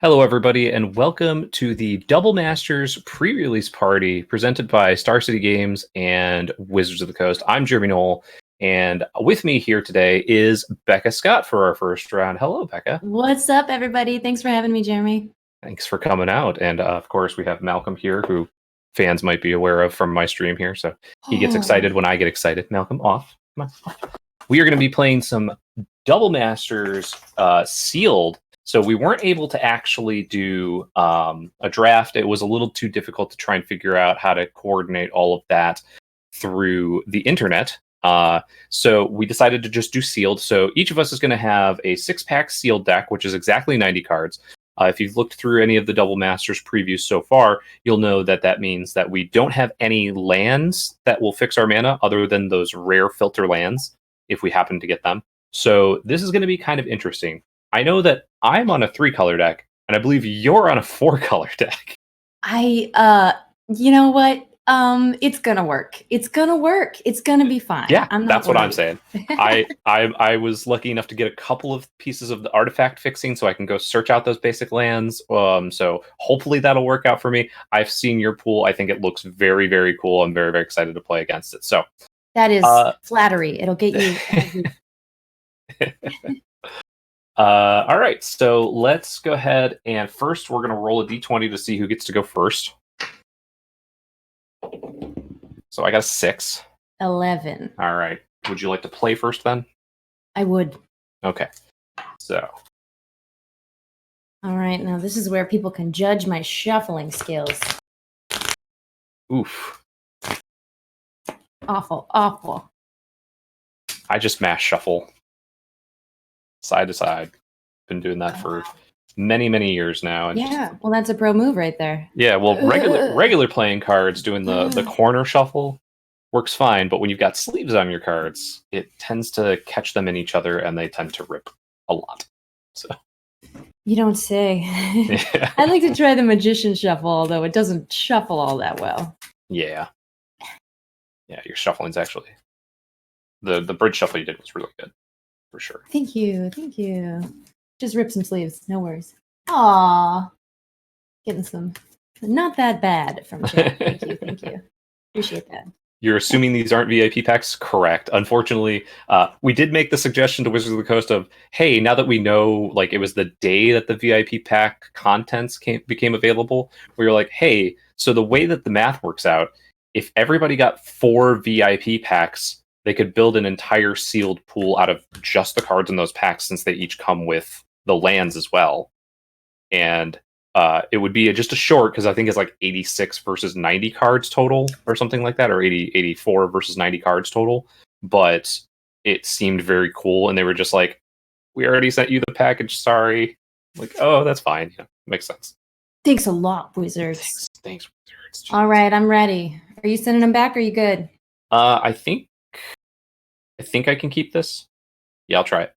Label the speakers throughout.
Speaker 1: Hello, everybody, and welcome to the Double Masters Pre-Release Party presented by Star City Games and Wizards of the Coast. I'm Jeremy Noell, and with me here today is Becca Scott for our first round. Hello, Becca.
Speaker 2: What's up, everybody? Thanks for having me, Jeremy.
Speaker 1: Thanks for coming out. And of course, we have Malcolm here, who fans might be aware of from my stream here. So he gets excited when I get excited. Malcolm, off. Come on. We are going to be playing some Double Masters sealed. So we weren't able to actually do a draft. It was a little too difficult to try and figure out how to coordinate all of that through the internet. So we decided to just do sealed. So each of us is going to have a 6-pack sealed deck, which is exactly 90 cards. If you've looked through any of the Double Masters previews so far, you'll know that that means that we don't have any lands that will fix our mana other than those rare filter lands, if we happen to get them. So this is going to be kind of interesting. I know that I'm on a 3-color deck, and I believe you're on a 4-color deck.
Speaker 2: You know what? It's gonna work. It's gonna work. It's gonna be fine.
Speaker 1: Yeah, that's what I'm saying. I was lucky enough to get a couple of pieces of the artifact fixing, so I can go search out those basic lands. So hopefully that'll work out for me. I've seen your pool. I think it looks very, very cool. I'm very, very excited to play against it. So
Speaker 2: that is flattery. It'll get you.
Speaker 1: All right, so let's go ahead and first we're going to roll a d20 to see who gets to go first. So I got a 6.
Speaker 2: 11.
Speaker 1: All right. Would you like to play first then?
Speaker 2: I would.
Speaker 1: Okay. So.
Speaker 2: All right, now this is where people can judge my shuffling skills.
Speaker 1: Oof.
Speaker 2: Awful, awful.
Speaker 1: I just mash shuffle. Side to side. Been doing that for many, many years now. And
Speaker 2: yeah, well, that's a pro move right there.
Speaker 1: Yeah, well, regular playing cards doing the corner shuffle works fine, but when you've got sleeves on your cards, it tends to catch them in each other, and they tend to rip a lot. So
Speaker 2: you don't say. Yeah. I'd like to try the magician shuffle, although it doesn't shuffle all that well.
Speaker 1: Yeah. Yeah, your shuffling's actually the bridge shuffle you did was really good. For sure.
Speaker 2: Thank you. Just rip some sleeves. No worries. Aww. Getting some not that bad from chat. Thank you. Appreciate that.
Speaker 1: You're assuming these aren't VIP packs? Correct. Unfortunately, we did make the suggestion to Wizards of the Coast of, hey, now that we know, like, it was the day that the VIP pack contents became available, we were like, hey, so the way that the math works out, if everybody got 4 VIP packs, they could build an entire sealed pool out of just the cards in those packs, since they each come with the lands as well. And it would be just a short, because I think it's like 86 versus 90 cards total or something like that, or 84 versus 90 cards total. But it seemed very cool, and they were just like, we already sent you the package, sorry. Like, oh, that's fine. Yeah, makes sense.
Speaker 2: Thanks a lot, Wizards.
Speaker 1: Thanks, Wizards.
Speaker 2: All right, I'm ready. Are you sending them back, or are you good?
Speaker 1: I think I can keep this. Yeah, I'll try it.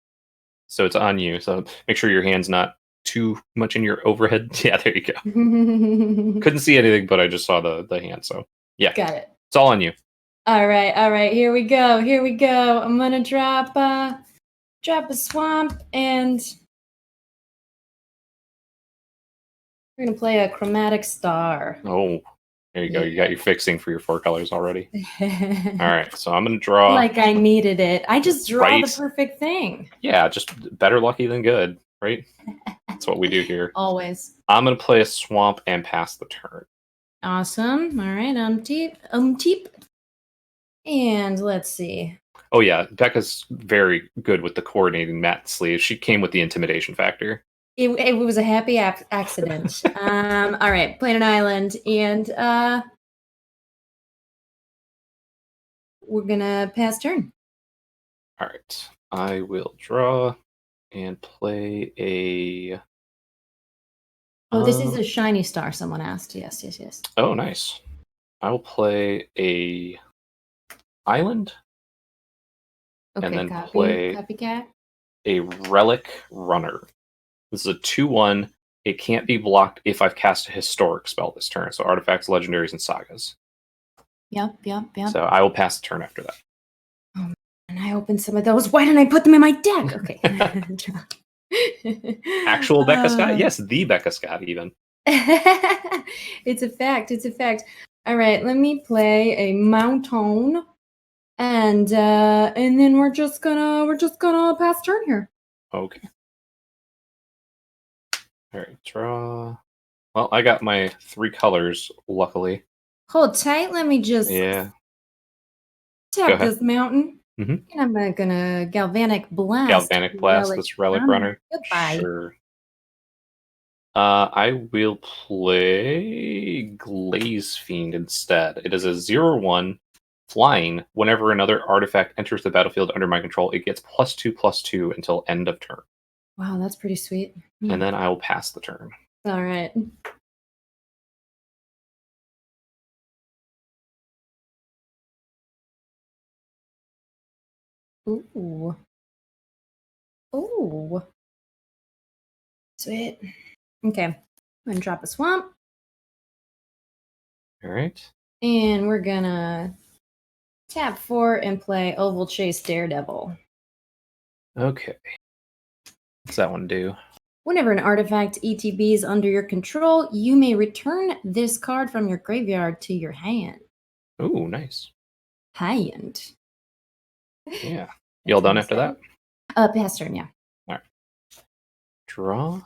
Speaker 1: So it's on you. So make sure your hand's not too much in your overhead. Yeah, there you go. Couldn't see anything, but I just saw the hand. So yeah,
Speaker 2: got it.
Speaker 1: It's all on you.
Speaker 2: All right. Here we go. I'm gonna drop a swamp, and we're gonna play a chromatic star.
Speaker 1: Oh. There you go. You got your fixing for your 4 colors already. All right, so I'm going to draw.
Speaker 2: Like I needed it. I just draw the perfect thing.
Speaker 1: Yeah, just better lucky than good, right? That's what we do here.
Speaker 2: Always.
Speaker 1: I'm going to play a swamp and pass the turn.
Speaker 2: Awesome. All right, teep. And let's see.
Speaker 1: Oh, yeah, Becca's very good with the coordinating mat sleeves. She came with the intimidation factor.
Speaker 2: It was a happy accident. All right, playing an island, and we're gonna pass turn.
Speaker 1: All right, I will draw and play a.
Speaker 2: Oh, this is a shiny star. Someone asked. Yes.
Speaker 1: Oh, nice. I will play a island,
Speaker 2: okay,
Speaker 1: and then
Speaker 2: play copycat.
Speaker 1: A relic runner. This is a 2/1. It can't be blocked if I've cast a historic spell this turn. So artifacts, legendaries, and sagas.
Speaker 2: Yep.
Speaker 1: So I will pass the turn after that.
Speaker 2: Oh, and I opened some of those. Why didn't I put them in my deck? Okay.
Speaker 1: Actual Becca Scott? Yes, the Becca Scott, even.
Speaker 2: It's a fact. It's a fact. All right, let me play a mountain, and then we're just gonna pass turn here.
Speaker 1: Okay. All right, draw. Well, I got my 3 colors, luckily.
Speaker 2: Hold tight. Let me just
Speaker 1: Yeah. Go
Speaker 2: tap
Speaker 1: ahead.
Speaker 2: this mountain,
Speaker 1: Mhm.
Speaker 2: and I'm gonna galvanic blast.
Speaker 1: Galvanic Blast, this Relic Runner.
Speaker 2: Goodbye.
Speaker 1: Sure. I will play Glaze Fiend instead. It is a 0/1 flying. Whenever another artifact enters the battlefield under my control, it gets +2/+2 until end of turn.
Speaker 2: Wow, that's pretty sweet.
Speaker 1: And then I will pass the turn.
Speaker 2: All right. Ooh. Ooh. Sweet. Okay. I'm gonna drop a swamp,
Speaker 1: All right.
Speaker 2: and we're gonna tap 4 and play Oval Chase Daredevil.
Speaker 1: Okay. What's that one do?
Speaker 2: Whenever an artifact ETB is under your control, you may return this card from your graveyard to your hand.
Speaker 1: Ooh, nice.
Speaker 2: Hand.
Speaker 1: Yeah. You all done after that?
Speaker 2: Pass turn, yeah.
Speaker 1: All right. Draw.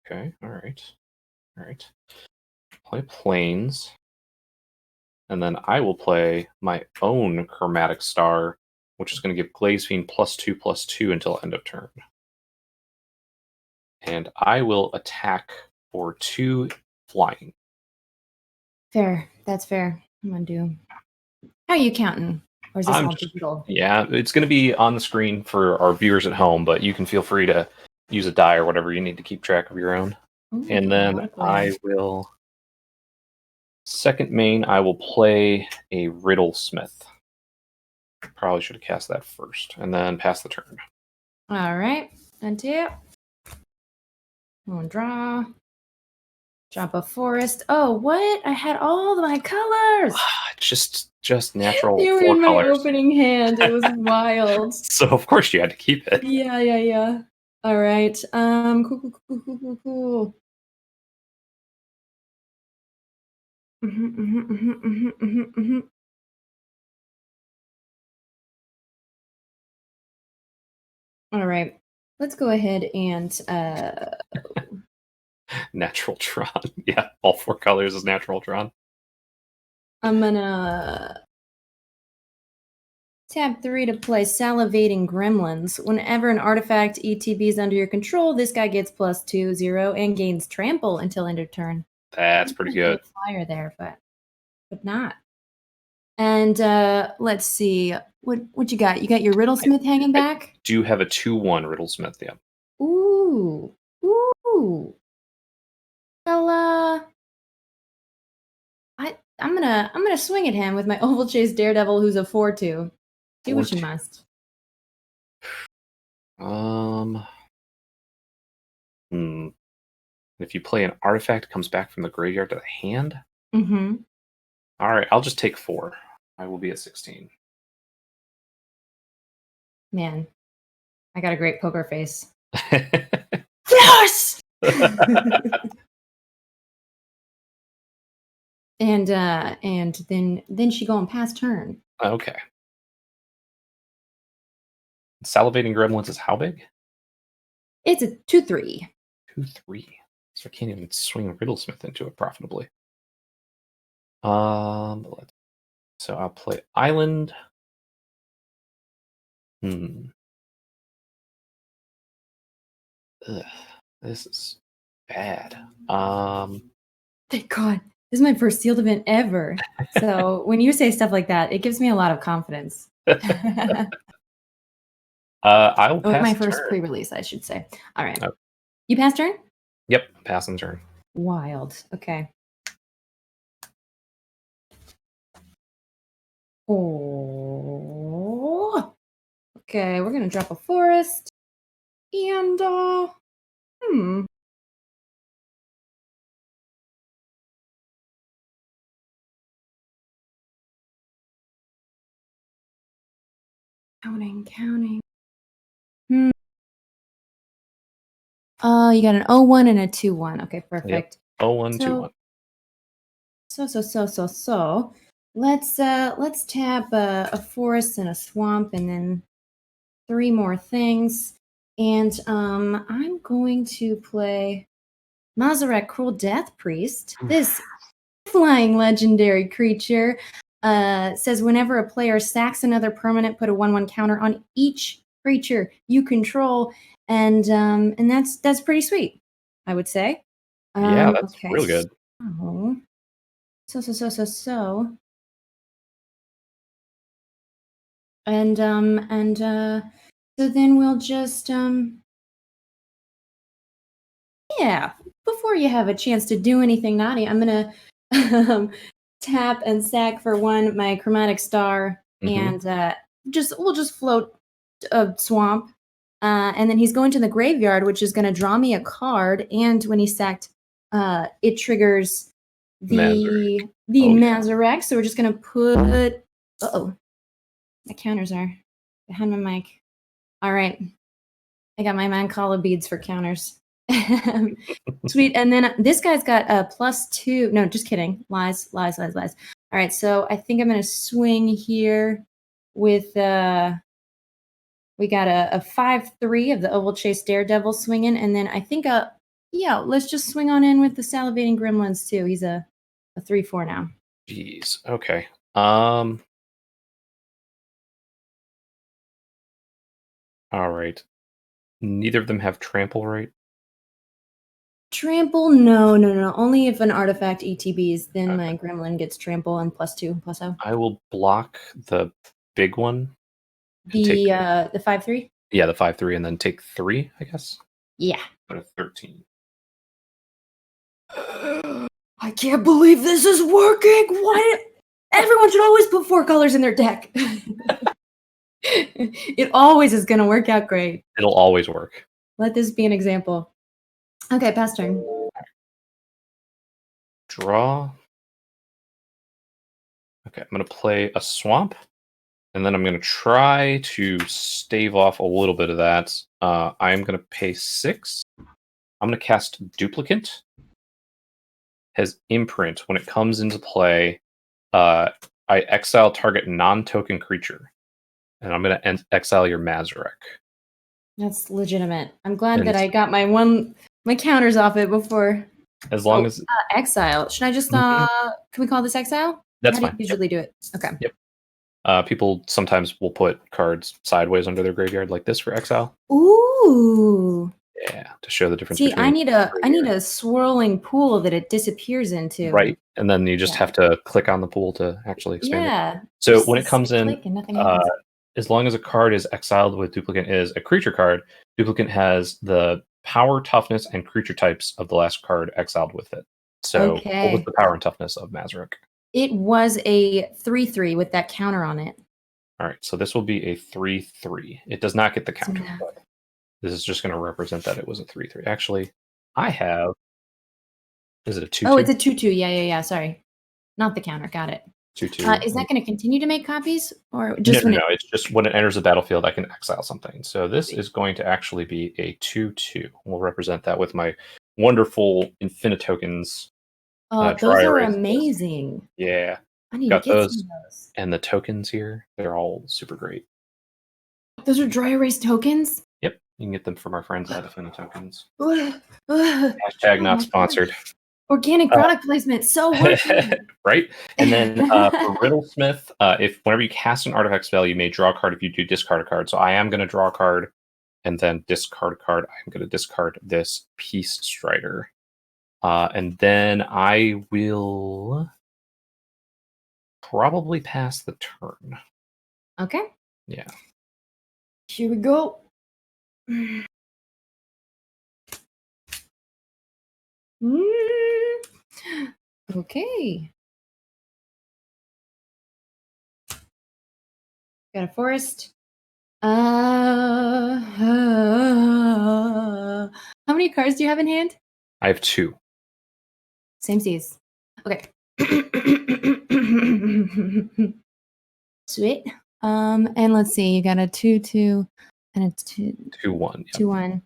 Speaker 1: Okay. All right. All right. Play Plains. And then I will play my own Chromatic Star, which is going to give Glaze Fiend +2/+2 until end of turn. And I will attack for 2 flying.
Speaker 2: Fair. That's fair. I'm gonna do. How are you counting? Or is this
Speaker 1: I'm
Speaker 2: all
Speaker 1: just,
Speaker 2: digital?
Speaker 1: yeah, it's going to be on the screen for our viewers at home, but you can feel free to use a die or whatever you need to keep track of your own.
Speaker 2: Ooh,
Speaker 1: And then I will, second main, I will play a Riddlesmith. Probably should have cast that first, and then pass the turn.
Speaker 2: All right. Untap. I'm gonna draw. Drop a forest. Oh, what? I had all my colors.
Speaker 1: Just natural
Speaker 2: They were
Speaker 1: 4
Speaker 2: in my
Speaker 1: colors.
Speaker 2: opening hand. It was wild.
Speaker 1: So of course you had to keep it.
Speaker 2: Yeah. All right. Cool. Mhm. All right. Let's go ahead and
Speaker 1: Natural Tron. Yeah, all 4 colors is natural Tron.
Speaker 2: I'm gonna tap 3 to play Salivating Gremlins. Whenever an artifact ETB is under your control, this guy gets +2/0 and gains trample until end of turn.
Speaker 1: That's pretty good.
Speaker 2: Flyer there, but not. And let's see. What you got? You got your Riddlesmith hanging back?
Speaker 1: Do you have a 2/1 Riddlesmith? Yeah.
Speaker 2: Ooh. Well, I'm gonna swing at him with my Oval Chase Daredevil, who's a 4/2. Do what you
Speaker 1: 4/2.
Speaker 2: must.
Speaker 1: If you play an artifact, it comes back from the graveyard to the hand.
Speaker 2: Mm-hmm.
Speaker 1: All right, I'll just take 4. I will be at 16.
Speaker 2: Man, I got a great poker face. Yes! and then she going past turn.
Speaker 1: Okay. Salivating Gremlins is how big?
Speaker 2: It's a 2/3.
Speaker 1: 2/3. So I can't even swing Riddlesmith into it profitably. So I'll play Island. Ugh, this is bad.
Speaker 2: Thank God. This is my first sealed event ever. So when you say stuff like that, it gives me a lot of confidence.
Speaker 1: I will pass
Speaker 2: My
Speaker 1: the
Speaker 2: first
Speaker 1: turn.
Speaker 2: pre-release, I should say. All right.
Speaker 1: Oh.
Speaker 2: You pass turn?
Speaker 1: Yep, passing turn.
Speaker 2: Wild. Okay. Oh. Okay, we're gonna drop a forest. And counting. Oh, you got an 0-1 and a 2-1. Okay, perfect.
Speaker 1: Yep. 0-1, 2-1.
Speaker 2: So. Let's tap a forest and a swamp, and then 3 more things. And I'm going to play Mazarek Cruel Death Priest. This flying legendary creature says whenever a player sacks another permanent, put a 1/1 counter on each creature you control, and that's pretty sweet, I would say.
Speaker 1: Yeah, that's
Speaker 2: Okay.
Speaker 1: real good.
Speaker 2: So. And so then we'll just yeah, before you have a chance to do anything naughty, I'm gonna tap and sack for 1 my chromatic star, and we'll just float a swamp, and then he's going to the graveyard, which is gonna draw me a card, and when he's sacked, it triggers
Speaker 1: Mazarek.
Speaker 2: the
Speaker 1: Oh, yeah.
Speaker 2: Mazarek. So we're just gonna put. My counters are behind my mic. All right. I got my Mancala beads for counters. Sweet. And then this guy's got a +2. No, just kidding. Lies. All right. So I think I'm going to swing here with, we got a 5/3 of the Oval Chase Daredevil swinging. And then I think, yeah, let's just swing on in with the Salivating Gremlins too. He's a 3/4 now.
Speaker 1: Jeez. Okay. All right. Neither of them have trample, right?
Speaker 2: Trample? No. Only if an artifact ETBs, then my gremlin gets trample and +2/+0.
Speaker 1: I will block the big one.
Speaker 2: The 5/3?
Speaker 1: Yeah, the 5/3, and then take 3, I guess.
Speaker 2: Yeah.
Speaker 1: But a 13.
Speaker 2: I can't believe this is working. Why? Everyone should always put 4 colors in their deck. It always is going to work out great.
Speaker 1: It'll always work.
Speaker 2: Let this be an example. Okay, pass turn.
Speaker 1: Draw. Okay, I'm going to play a swamp, and then I'm going to try to stave off a little bit of that. I'm going to pay 6. I'm going to cast Duplicate. Has imprint. When it comes into play, I exile target non-token creature, and I'm going to exile your Mazarek.
Speaker 2: That's legitimate. I'm glad that I got my counters off it before.
Speaker 1: As long as
Speaker 2: exile. Should I just can we call this exile?
Speaker 1: That's
Speaker 2: How
Speaker 1: fine.
Speaker 2: do you usually do it? Okay.
Speaker 1: Yep. People sometimes will put cards sideways under their graveyard like this for exile.
Speaker 2: Ooh.
Speaker 1: Yeah, to show the difference.
Speaker 2: See, I need a swirling pool that it disappears into.
Speaker 1: Right, and then you just have to click on the pool to actually expand it. So when it comes in, as long as a card is exiled with Duplicate is a creature card, Duplicate has the power, toughness, and creature types of the last card exiled with it. So what was the power and toughness of Mazarek?
Speaker 2: It was a 3/3 with that counter on it.
Speaker 1: All right, so this will be a 3/3. It does not get the counter. But this is just going to represent that it was a 3/3. Actually, I have. Is it a 2/2?
Speaker 2: Oh, it's a 2/2. Yeah. Sorry, not the counter. Got it.
Speaker 1: 2/2.
Speaker 2: Is that going to continue to make copies, or just
Speaker 1: no? It's just when it enters the battlefield, I can exile something. So this is going to actually be a 2/2. We'll represent that with my wonderful infinite tokens.
Speaker 2: Those are amazing.
Speaker 1: Yeah,
Speaker 2: I need to get some of those.
Speaker 1: And the tokens here, they're all super great.
Speaker 2: Those are dry erase tokens?
Speaker 1: Yep, you can get them from our friends at Infinite Tokens.
Speaker 2: Hashtag
Speaker 1: not sponsored.
Speaker 2: Organic product placement, so working.
Speaker 1: Right? And then for Riddlesmith, if whenever you cast an artifact spell, you may draw a card if you do discard a card. So I am going to draw a card and then discard a card. I'm going to discard this Peace Strider. And then I will probably pass the turn.
Speaker 2: Okay.
Speaker 1: Yeah.
Speaker 2: Here we go. Okay. Got a forest. How many cards do you have in hand?
Speaker 1: I have 2.
Speaker 2: Same seas. Okay. Sweet. And let's see, you got a 2/2 and a 2/1.
Speaker 1: Yep.
Speaker 2: 2/1.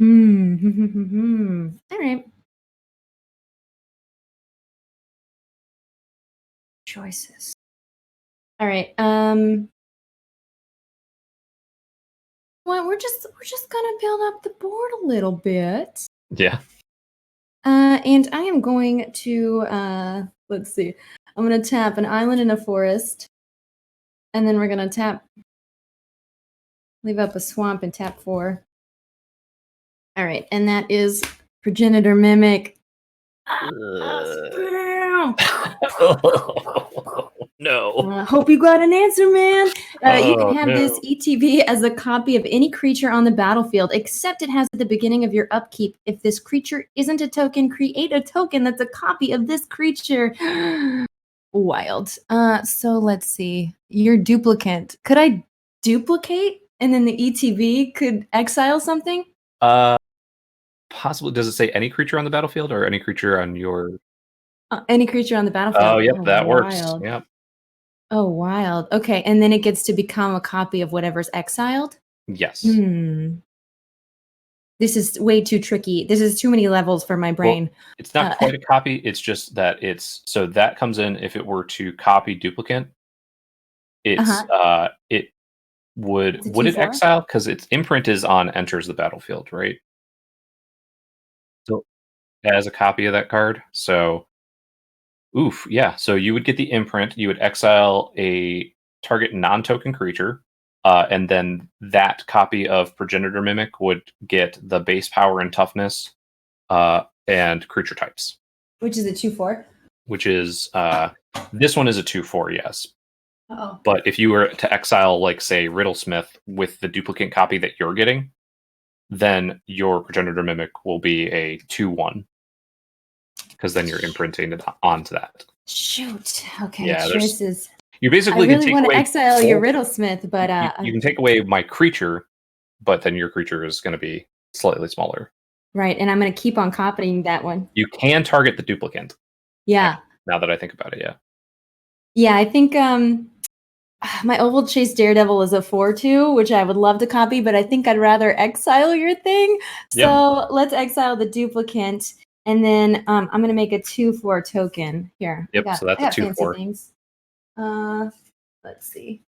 Speaker 2: All right. Choices. All right. Well, we're just gonna build up the board a little bit.
Speaker 1: Yeah.
Speaker 2: And I am going to let's see. I'm gonna tap an island in a forest, and then we're gonna leave up a swamp and tap 4. All right, and that is progenitor mimic. Spam!
Speaker 1: No.
Speaker 2: Hope you got an answer, man. You can
Speaker 1: Oh,
Speaker 2: have
Speaker 1: no.
Speaker 2: this ETB as a copy of any creature on the battlefield, except it has at the beginning of your upkeep. If this creature isn't a token, create a token that's a copy of this creature. Wild. So let's see. Your duplicant. Could I duplicate and then the ETB could exile something?
Speaker 1: Possibly. Does it say any creature on the battlefield or any creature on your?
Speaker 2: Any creature on the battlefield.
Speaker 1: Oh, yep,
Speaker 2: Oh,
Speaker 1: that works.
Speaker 2: wild.
Speaker 1: Yep.
Speaker 2: Oh, wild. Okay, and then it gets to become a copy of whatever's exiled?
Speaker 1: Yes.
Speaker 2: This is way too tricky. This is too many levels for my brain.
Speaker 1: Well, it's not quite a copy. It's just that so that comes in if it were to copy duplicant. It's it would it exile because its imprint is on enters the battlefield, right? So as a copy of that card. So oof, yeah. So you would get the imprint. You would exile a target non-token creature, and then that copy of Progenitor Mimic would get the base power and toughness, and creature types.
Speaker 2: Which is a 2/4.
Speaker 1: Which is this one is a 2/4, yes.
Speaker 2: Uh-oh.
Speaker 1: But if you were to exile, like say Riddlesmith with the duplicate copy that you're getting, then your Progenitor Mimic will be a 2/1. Because then you're imprinting it onto that.
Speaker 2: Shoot. Okay.
Speaker 1: Yeah,
Speaker 2: choices.
Speaker 1: You basically
Speaker 2: I really want to exile your Riddlesmith, but
Speaker 1: you can take away my creature, but then your creature is going to be slightly smaller.
Speaker 2: Right, and I'm going to keep on copying that one.
Speaker 1: You can target the duplicant.
Speaker 2: Yeah.
Speaker 1: Now that I think about it, yeah.
Speaker 2: Yeah, I think my Oval Chase Daredevil is a 4/2, which I would love to copy, but I think I'd rather exile your thing. So let's exile the duplicant. And then I'm going to make a 2/4 token here.
Speaker 1: Yep, so that's a 2/4.
Speaker 2: Things. Let's see.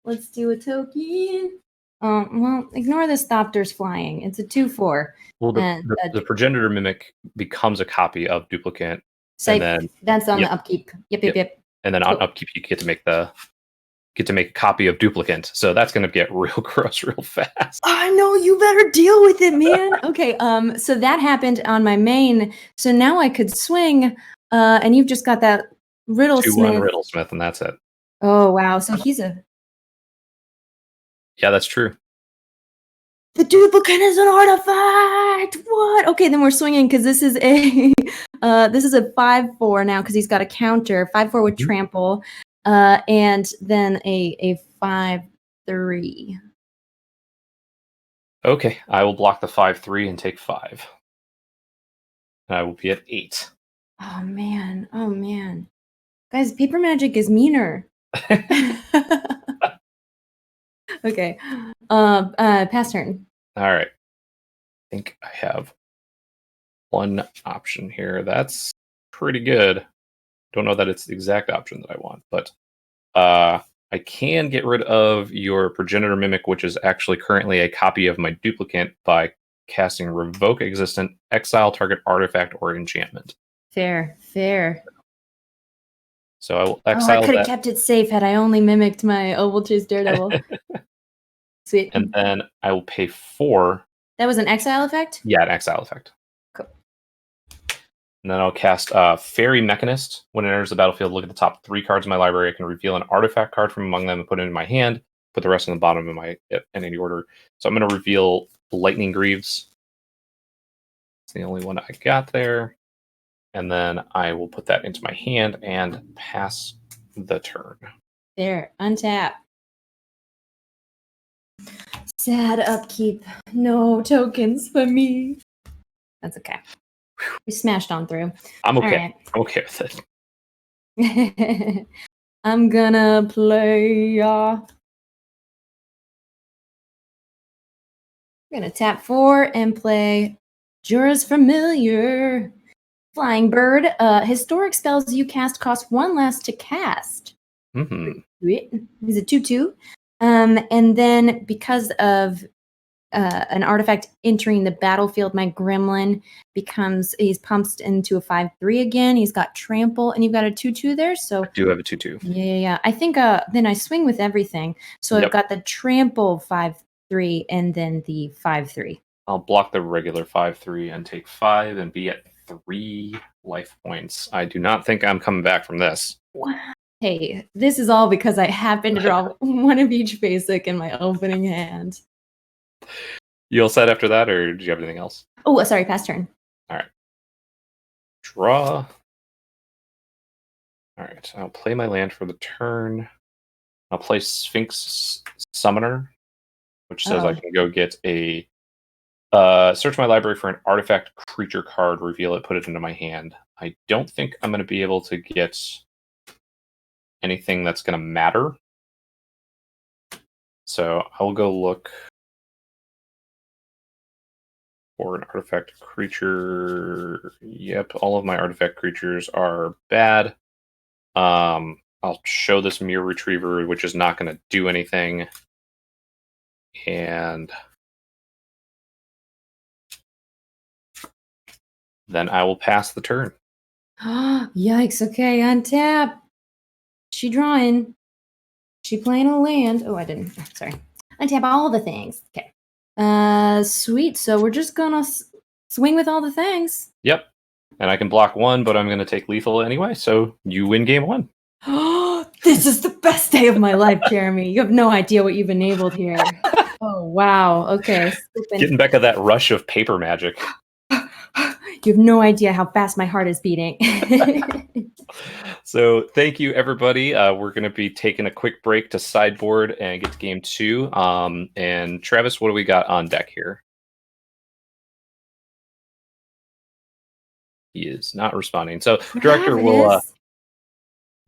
Speaker 2: Let's do a token. Well, ignore the Thopters flying. It's a 2/4.
Speaker 1: Well, the Progenitor Mimic becomes a copy of duplicant.
Speaker 2: And then that's on the upkeep. Yep.
Speaker 1: And then on upkeep, you get to make a copy of duplicant. So that's going to get real gross real fast.
Speaker 2: I know, you better deal with it, man. Okay, so that happened on my main. So now I could swing, and you've just got that Riddlesmith.
Speaker 1: 2/1 Riddlesmith, and that's it.
Speaker 2: Oh, wow. So he's a...
Speaker 1: Yeah, that's true.
Speaker 2: The duplicant is an artifact! What? Okay, then we're swinging because this is a 5/4 now because he's got a counter. 5/4 with trample. And then a 5/3.
Speaker 1: Okay, I will block the 5/3 and take 5. And I will be at 8.
Speaker 2: Oh man. Guys, paper magic is meaner. Okay. Pass turn.
Speaker 1: All right. I think I have one option here. That's pretty good. Don't know that it's the exact option that I want, but I can get rid of your Progenitor Mimic, which is actually currently a copy of my duplicant, by casting Revoke Existent, exile target artifact or enchantment.
Speaker 2: Fair.
Speaker 1: So I will exile
Speaker 2: I could have kept it safe had I only mimicked my Oval Chase Daredevil. Sweet.
Speaker 1: And then I will pay 4.
Speaker 2: That was an exile effect?
Speaker 1: Yeah, an exile effect.
Speaker 2: Cool.
Speaker 1: And then I'll cast Fairy Mechanist. When it enters the battlefield, look at the top 3 cards in my library. I can reveal an artifact card from among them and put it in my hand. Put the rest in the bottom of my in any order. So I'm going to reveal Lightning Greaves. It's the only one I got there. And then I will put that into my hand and pass the turn.
Speaker 2: There, untap. Sad upkeep. No tokens for me. That's okay. We smashed on through.
Speaker 1: I'm okay. Right. I'm okay with
Speaker 2: it. I'm gonna play We're going to tap 4 and play Jura's Familiar. Flying Bird. Historic spells you cast cost 1 less to cast.
Speaker 1: Mm-hmm.
Speaker 2: He's a 2/2. And then because of an artifact entering the battlefield, my gremlin he's pumped into a 5/3 again. He's got trample, and you've got a 2/2 there. So
Speaker 1: I do have a 2/2.
Speaker 2: Yeah. I think then I swing with everything. So I've got the trample 5/3 and then the 5/3.
Speaker 1: I'll block the regular 5/3 and take 5 and be at 3 life points. I do not think I'm coming back from this.
Speaker 2: Hey, this is all because I happen to draw one of each basic in my opening hand.
Speaker 1: You all set after that, or do you have anything else?
Speaker 2: Oh, sorry, pass turn.
Speaker 1: All right. Draw. All right, I'll play my land for the turn. I'll play Sphinx Summoner, which says I can go get a search my library for an artifact creature card, reveal it, put it into my hand. I don't think I'm going to be able to get anything that's going to matter. So I'll go look for an artifact creature. Yep, all of my artifact creatures are bad. I'll show this Mirror Retriever, which is not going to do anything. And then I will pass the turn.
Speaker 2: Yikes. Okay, untap. She drawing. She playing a land. Oh, I didn't. Sorry. Untap all the things. Okay. Sweet. So we're just gonna swing with all the things.
Speaker 1: Yep. And I can block 1, but I'm going to take lethal anyway, so you win game 1.
Speaker 2: This is the best day of my life, Jeremy. You have no idea what you've enabled here. Oh, wow. Okay.
Speaker 1: Getting Becca that rush of paper magic.
Speaker 2: You have no idea how fast my heart is beating.
Speaker 1: So thank you, everybody. We're going to be taking a quick break to sideboard and get to game 2. And Travis, what do we got on deck here? He is not responding. So Director will...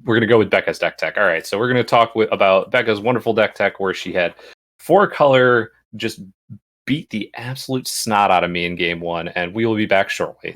Speaker 1: we're going to go with Becca's deck tech. All right, so we're going to talk about Becca's wonderful deck tech where she had 4-color just beat the absolute snot out of me in game 1, and we will be back shortly.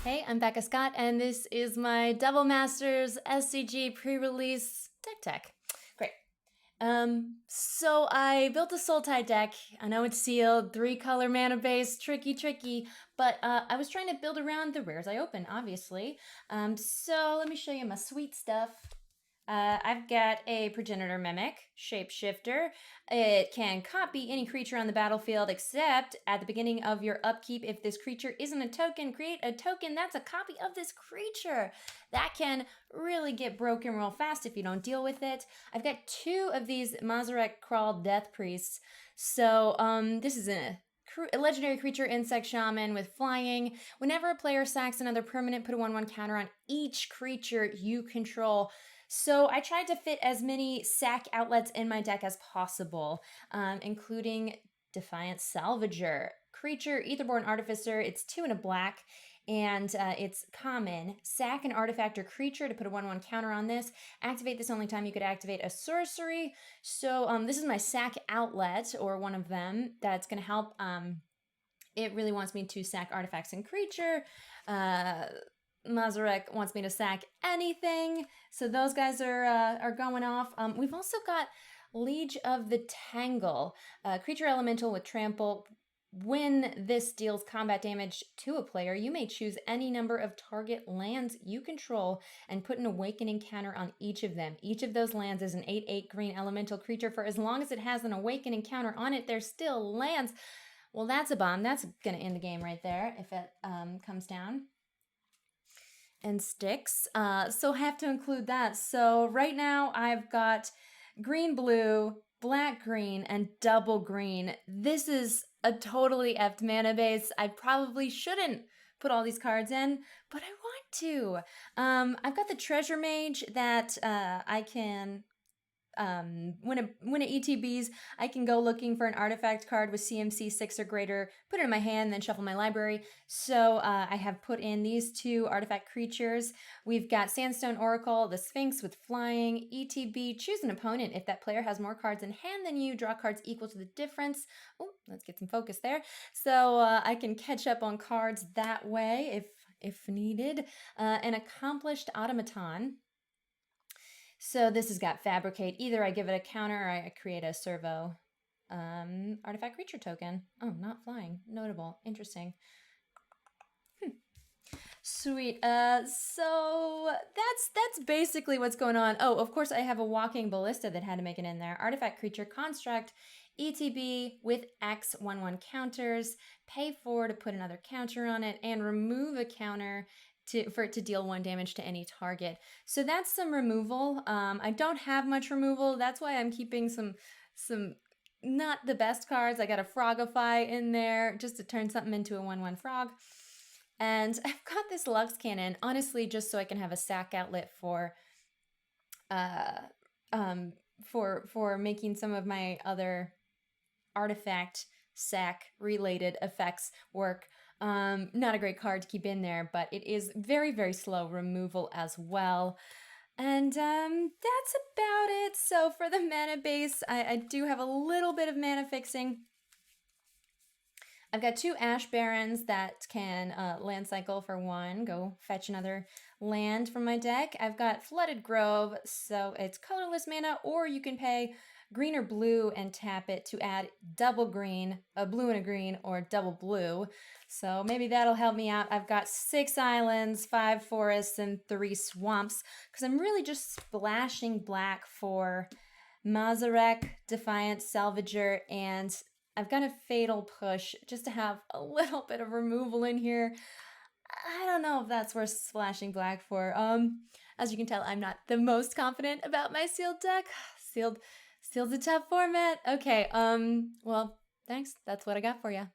Speaker 2: Hey, I'm Becca Scott, and this is my Double Masters SCG pre-release deck tech. Great. So I built a Sultai deck. I know it's sealed, 3-color mana base, tricky, but I was trying to build around the rares I open, obviously. So let me show you my sweet stuff. I've got a Progenitor Mimic, Shapeshifter. It can copy any creature on the battlefield except at the beginning of your upkeep. If this creature isn't a token, create a token that's a copy of this creature. That can really get broken real fast if you don't deal with it. I've got 2 of these Mazarek Crawl Death Priests. So this is a legendary creature, insect shaman with flying. Whenever a player sacks another permanent, put a 1/1 counter on each creature you control. So I tried to fit as many sack outlets in my deck as possible, including Defiant Salvager. Creature, Etherborn Artificer, it's 2 and a black, and it's common. Sack an artifact or creature to put a 1/1 counter on this. Activate this only time you could activate a sorcery. So this is my sack outlet, or one of them, that's going to help. It really wants me to sack artifacts and creature. Mazarek wants me to sack anything, so those guys are going off. We've also got Liege of the Tangle, creature elemental with trample. When this deals combat damage to a player, you may choose any number of target lands you control and put an awakening counter on each of them. Each of those lands is an 8/8 green elemental creature. For as long as it has an awakening counter on it, they're still lands. Well, that's a bomb. That's going to end the game right there if it comes down and sticks. So I have to include that. So right now I've got green, blue, black, green, and double green. This is a totally effed mana base. I probably shouldn't put all these cards in, but I want to. I've got the Treasure Mage that I can... when it ETBs, I can go looking for an artifact card with CMC 6 or greater, put it in my hand, then shuffle my library. So I have put in these 2 artifact creatures. We've got Sandstone Oracle, the Sphinx with flying, ETB, choose an opponent. If that player has more cards in hand than you, draw cards equal to the difference. Oh, let's get some focus there. So I can catch up on cards that way if needed. An Accomplished Automaton. So this has got Fabricate. Either I give it a counter or I create a servo artifact creature token. Oh, not flying. Notable. Interesting. Sweet. So that's basically what's going on. Oh, of course I have a Walking Ballista that had to make it in there. Artifact creature construct, ETB with X/1/1 counters. Pay 4 to put another counter on it and remove a counter for it to deal 1 damage to any target. So that's some removal. I don't have much removal. That's why I'm keeping some not the best cards. I got a Frogify in there just to turn something into a 1/1 frog. And I've got this Lux Cannon, honestly, just so I can have a sack outlet for making some of my other artifact sack related effects work. Not a great card to keep in there, but it is very, very slow removal as well. And that's about it. So for the mana base, I do have a little bit of mana fixing. I've got 2 Ash Barrens that can land cycle for 1. Go fetch another land from my deck. I've got Flooded Grove, so it's colorless mana, or you can pay green or blue and tap it to add double green, a blue and a green, or double blue. So maybe that'll help me out. I've got 6 islands, 5 forests, and 3 swamps, because I'm really just splashing black for Mazarek, Defiant, Salvager, and I've got a Fatal Push just to have a little bit of removal in here. I don't know if that's worth splashing black for. As you can tell, I'm not the most confident about my sealed deck. Sealed's a tough format. Okay, well, thanks. That's what I got for you.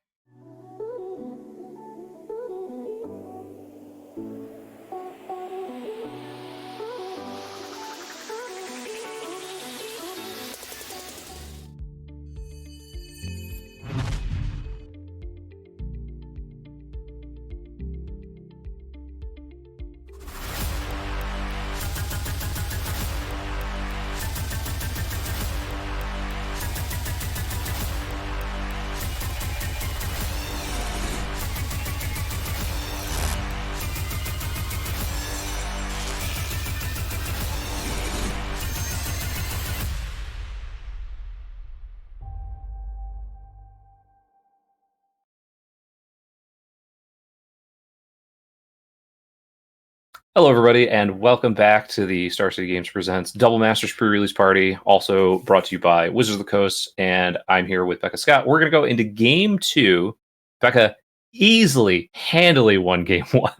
Speaker 1: Hello, everybody, and welcome back to the Star City Games Presents Double Masters Prerelease Party, also brought to you by Wizards of the Coast, and I'm here with Becca Scott. We're going to go into Game 2. Becca easily, handily won Game 1.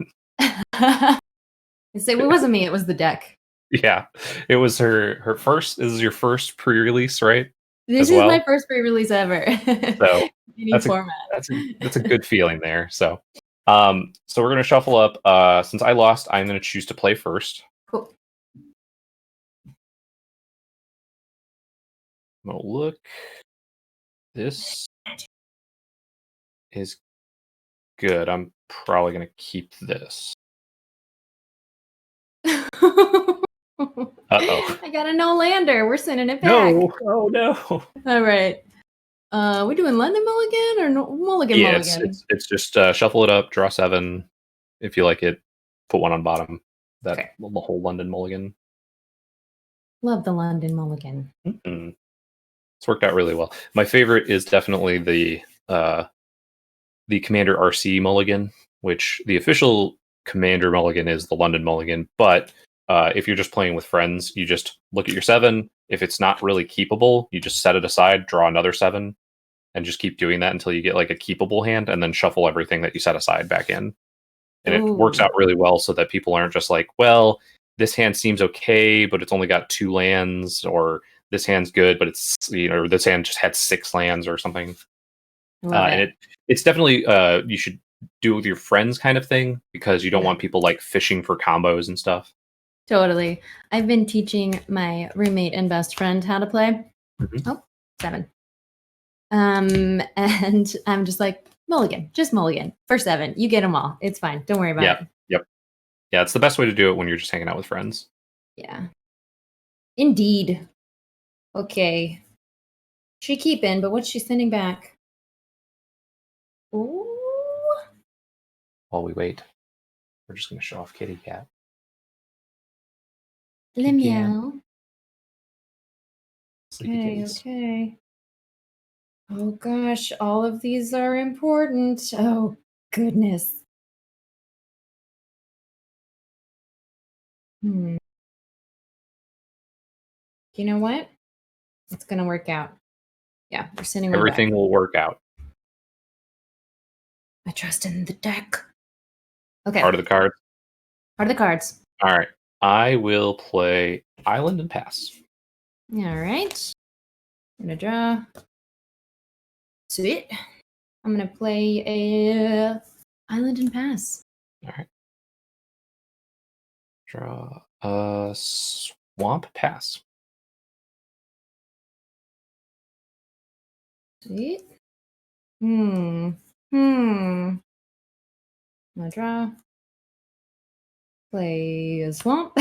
Speaker 2: Say, it wasn't me, it was the deck.
Speaker 1: Yeah, it was her first. This is your first pre-release, right?
Speaker 2: This is my first pre-release ever.
Speaker 1: So that's a good feeling there. So we're gonna shuffle up. Since I lost, I'm gonna choose to play first.
Speaker 2: Cool.
Speaker 1: I'm gonna look. This is good. I'm probably gonna keep this. Uh-oh.
Speaker 2: I got a no lander. We're sending it back.
Speaker 1: No. Oh no.
Speaker 2: All right. We doing London Mulligan or no Mulligan?
Speaker 1: Yeah,
Speaker 2: Mulligan?
Speaker 1: it's just shuffle it up, draw 7. If you like it, put 1 on bottom. The whole London Mulligan.
Speaker 2: Love the London Mulligan.
Speaker 1: Mm-hmm. It's worked out really well. My favorite is definitely the Commander RC Mulligan, which the official Commander Mulligan is the London Mulligan. But if you're just playing with friends, you just look at your 7. If it's not really keepable, you just set it aside, draw another 7, and just keep doing that until you get like a keepable hand, and then shuffle everything that you set aside back in. And it works out really well so that people aren't just like, well, this hand seems okay, but it's only got 2 lands, or this hand's good, but it's, or this hand just had 6 lands or something. And it's definitely you should do it with your friends kind of thing, because you don't want people like fishing for combos and stuff.
Speaker 2: Totally. I've been teaching my roommate and best friend how to play. Oh, 7. And I'm just like, mulligan, just mulligan for 7. You get them all. It's fine. Don't worry about it.
Speaker 1: Yep. Yeah, it's the best way to do it when you're just hanging out with friends.
Speaker 2: Yeah. Indeed. Okay. She keeping, but what's she sending back? Ooh.
Speaker 1: While we wait, we're just going to show off Kitty Cat.
Speaker 2: Le meow.
Speaker 1: Okay.
Speaker 2: Oh gosh, all of these are important. Oh goodness. You know what? It's gonna work out. Yeah, we're sending one
Speaker 1: Everything
Speaker 2: back.
Speaker 1: will work out.
Speaker 2: I trust in the deck. Okay.
Speaker 1: Part of the cards.
Speaker 2: Part of the cards.
Speaker 1: All right. I will play Island and pass.
Speaker 2: All right. I'm gonna draw. Sweet. I'm gonna play a Island and pass.
Speaker 1: All right. Draw a swamp, pass.
Speaker 2: Sweet. I'm gonna draw. Play a swamp.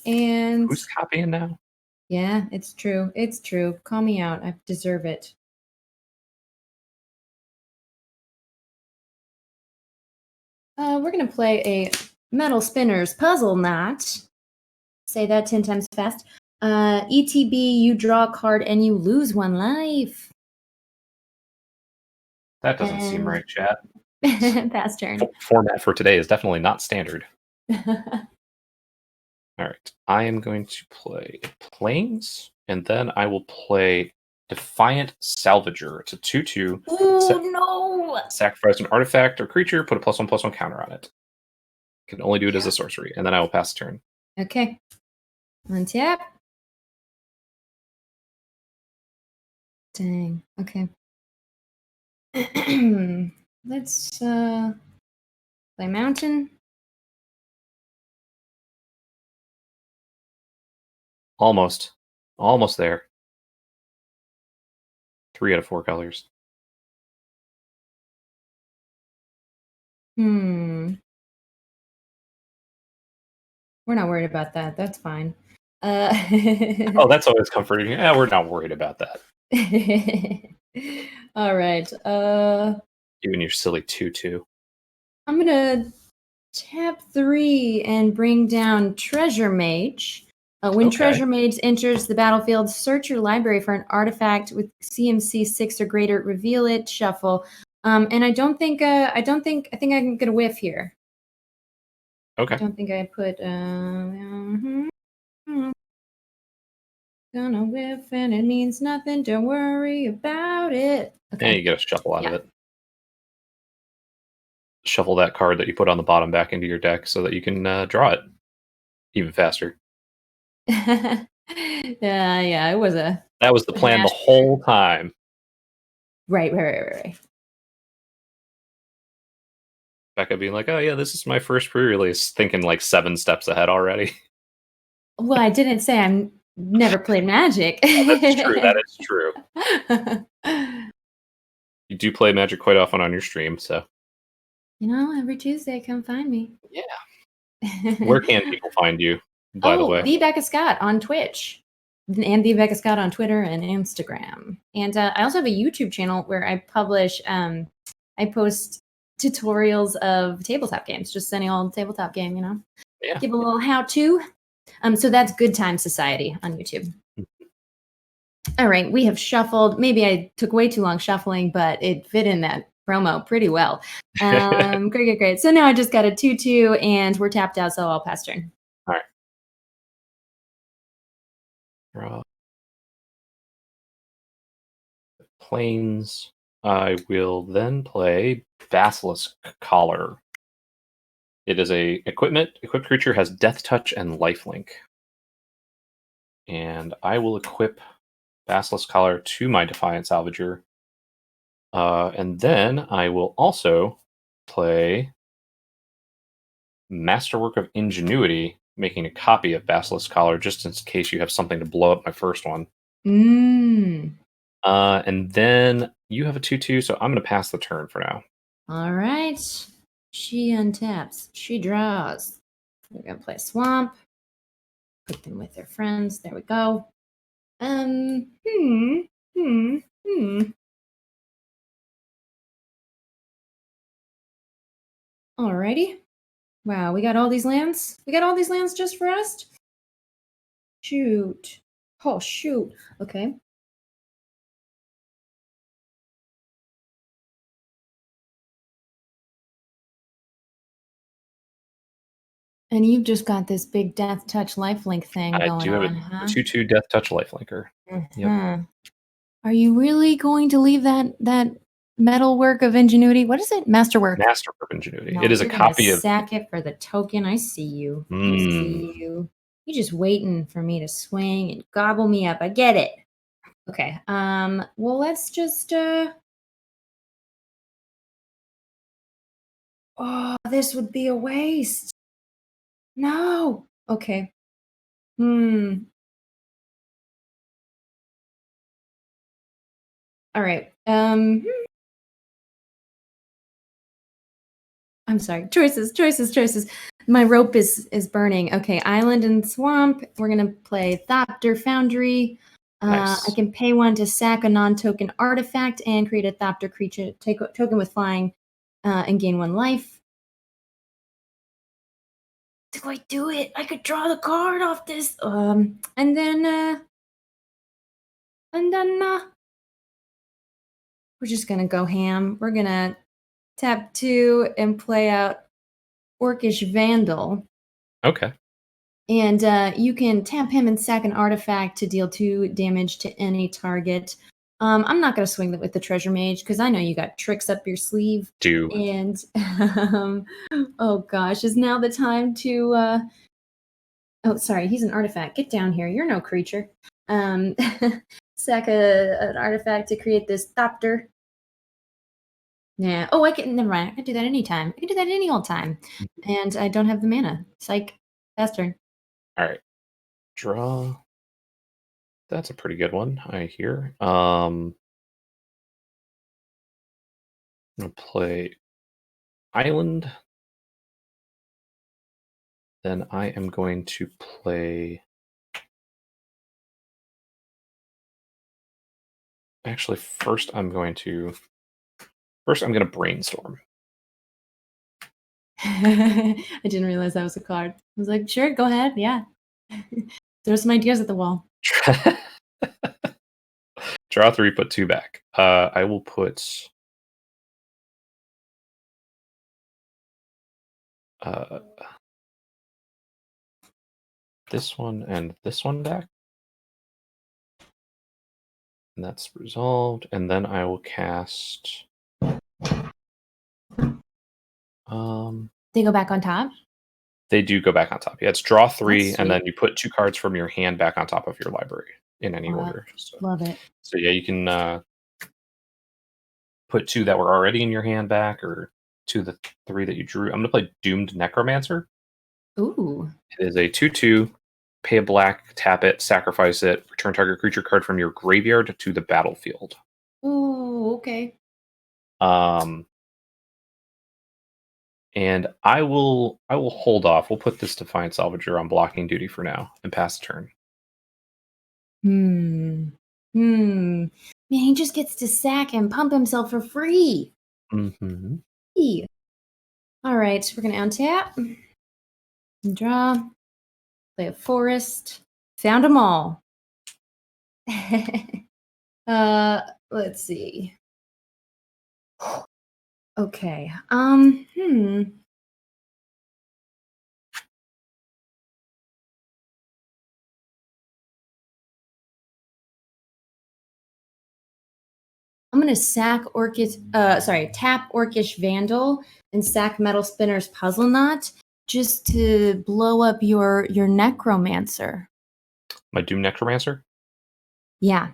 Speaker 2: And
Speaker 1: Who's copying now?
Speaker 2: yeah, it's true. It's true. Call me out. I deserve it. We're gonna play a Metal Spinners Puzzle Knot. Say that 10 times fast. ETB, you draw a card and you lose 1 life.
Speaker 1: That doesn't seem right, chat.
Speaker 2: Pass turn.
Speaker 1: Format for today is definitely not standard. All right. I am going to play Plains, and then I will play Defiant Salvager. It's a 2/2.
Speaker 2: Oh no!
Speaker 1: Sacrifice an artifact or creature, put a +1/+1 counter on it. Can only do it as a sorcery, and then I will pass the turn.
Speaker 2: Okay. Untap. Dang. Okay. Let's play Mountain.
Speaker 1: Almost there. 3 out of 4 colors.
Speaker 2: We're not worried about that. That's fine.
Speaker 1: Oh, that's always comforting. Yeah, we're not worried about that.
Speaker 2: All right.
Speaker 1: Even your silly 2/2.
Speaker 2: I'm gonna tap 3 and bring down Treasure Mage. When Treasure Mage enters the battlefield, search your library for an artifact with CMC 6 or greater. Reveal it. Shuffle. And I think I can get a whiff here.
Speaker 1: Okay.
Speaker 2: I don't think I put. Gonna whiff and it means nothing. Don't worry about it. Okay.
Speaker 1: And you get a shuffle out of it. Shuffle that card that you put on the bottom back into your deck so that you can draw it even faster.
Speaker 2: Yeah, it was a.
Speaker 1: That was the plan the whole time.
Speaker 2: Right.
Speaker 1: Becca being like, "Oh yeah, this is my first pre-release," thinking like 7 steps ahead already.
Speaker 2: Well, I didn't say I'm never played Magic.
Speaker 1: Oh, that's true. That is true. You do play Magic quite often on your stream, so.
Speaker 2: Every Tuesday, come find me.
Speaker 1: Yeah. Where can people find you, by the way?
Speaker 2: The Becca Scott on Twitch. And the Becca Scott on Twitter and Instagram. And I also have a YouTube channel where I publish, I post tutorials of tabletop games, just any old tabletop game,
Speaker 1: Yeah.
Speaker 2: Give a little how-to. So that's Good Time Society on YouTube. All right, we have shuffled. Maybe I took way too long shuffling, but it fit in that promo pretty well. Great. So now I just got a 2/2, and we're tapped out, so I'll pass turn.
Speaker 1: All right. Draw. planes, I will then play Basilisk Collar. It is a equipped creature, has Death Touch and Lifelink. And I will equip Basilisk Collar to my Defiant Salvager. And then I will also play Masterwork of Ingenuity, making a copy of Basilisk Collar just in case you have something to blow up my first one. And then you have a 2/2, so I'm going to pass the turn for now.
Speaker 2: All right. She untaps. She draws. We're going to play Swamp. Put them with their friends. There we go. Alrighty. Wow, we got all these lands? We got all these lands just for us? Shoot. Oh, shoot. Okay. And you've just got this big Death Touch lifelink thing
Speaker 1: I
Speaker 2: going
Speaker 1: do have
Speaker 2: on,
Speaker 1: a
Speaker 2: huh?
Speaker 1: 2/2 Death Touch Lifelinker. Yep.
Speaker 2: Are you really going to leave that metalwork of ingenuity? What is it? Masterwork.
Speaker 1: Masterwork of Ingenuity.
Speaker 2: No,
Speaker 1: It is a
Speaker 2: you're gonna
Speaker 1: copy of.
Speaker 2: sack it for the token. I see you. I see you. You're just waiting for me to swing and gobble me up. I get it. Okay. Well, let's just oh, this would be a waste. No. Okay. All right. I'm sorry. Choices. My rope is burning. Okay, island and swamp. We're gonna play Thopter Foundry.
Speaker 1: Nice.
Speaker 2: I can pay one to sack a non-token artifact and create a Thopter creature token with flying, and gain 1 life. Do I do it? I could draw the card off this. And then we're just gonna go ham. We're gonna tap 2 and play out Orcish Vandal.
Speaker 1: Okay.
Speaker 2: And you can tap him and sack an artifact to deal 2 damage to any target. I'm not going to swing with the Treasure Mage because I know you got tricks up your sleeve.
Speaker 1: Do.
Speaker 2: And oh gosh, is now the time to? Oh, sorry, he's an artifact. Get down here. You're no creature. Sack an artifact to create this Thopter. Yeah. Oh, I can. Never mind. I can do that anytime. I can do that any old time. And I don't have the mana. Psych. Fast turn.
Speaker 1: All right. Draw. That's a pretty good one, I hear. I'm gonna play Island. Then I am going to play. Actually, first I'm going to brainstorm.
Speaker 2: I didn't realize that was a card. I was like, sure, go ahead. Yeah. Throw some ideas at the wall.
Speaker 1: Draw 3, put 2 back. I will put this one and this one back. And that's resolved. And then I will cast.
Speaker 2: They go back on top.
Speaker 1: They do go back on top. Yeah, it's draw 3,
Speaker 2: That's
Speaker 1: and then
Speaker 2: sweet.
Speaker 1: you put 2 cards from your hand back on top of your library in any order. So,
Speaker 2: Love it.
Speaker 1: so yeah, you can put 2 that were already in your hand back, or 2 the 3 that you drew. I'm gonna play Doomed Necromancer.
Speaker 2: Ooh.
Speaker 1: It is a 2/2. Pay a black, tap it, sacrifice it, return target creature card from your graveyard to the battlefield.
Speaker 2: Ooh, okay.
Speaker 1: And I will hold off. We'll put this Defiant Salvager on blocking duty for now and pass the turn.
Speaker 2: Man, he just gets to sack and pump himself for free.
Speaker 1: Mm-hmm.
Speaker 2: All right, we're gonna untap, draw, play a forest. Found them all. Let's see. Okay. to tap Orcish Vandal and sack Metal Spinner's Puzzle Knot just to blow up your Necromancer.
Speaker 1: My Doom Necromancer?
Speaker 2: Yeah.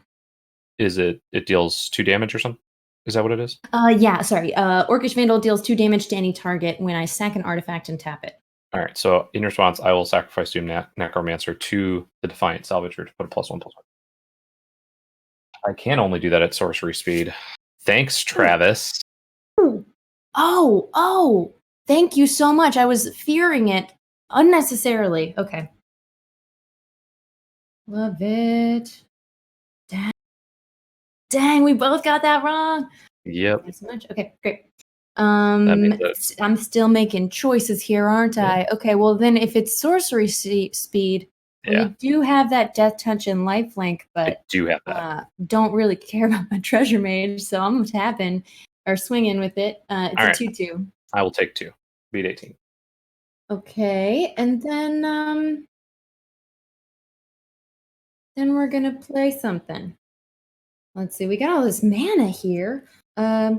Speaker 1: Is it deals 2 damage or something? Is that what it is?
Speaker 2: Yeah, sorry. Orcish Vandal deals 2 damage to any target when I sack an artifact and tap it.
Speaker 1: All right, so in response, I will sacrifice Doom Necromancer to the Defiant Salvager to put a +1/+1. I can only do that at sorcery speed. Thanks, Travis.
Speaker 2: Oh, thank you so much. I was fearing it unnecessarily. Okay. Love it. Dang, we both got that wrong.
Speaker 1: Yep.
Speaker 2: Thanks so much. Okay, great.
Speaker 1: means
Speaker 2: I'm still making choices here, aren't I? Okay, well then if it's sorcery speed, well, you do have that death touch and lifelink, but
Speaker 1: I do have that.
Speaker 2: don't really care about my treasure mage, so I'm tapping or swinging with it. It's
Speaker 1: All
Speaker 2: a
Speaker 1: right.
Speaker 2: 2/2.
Speaker 1: I will take 2. Beat 18.
Speaker 2: Okay, and then we're gonna play something. Let's see, we got all this mana here. Let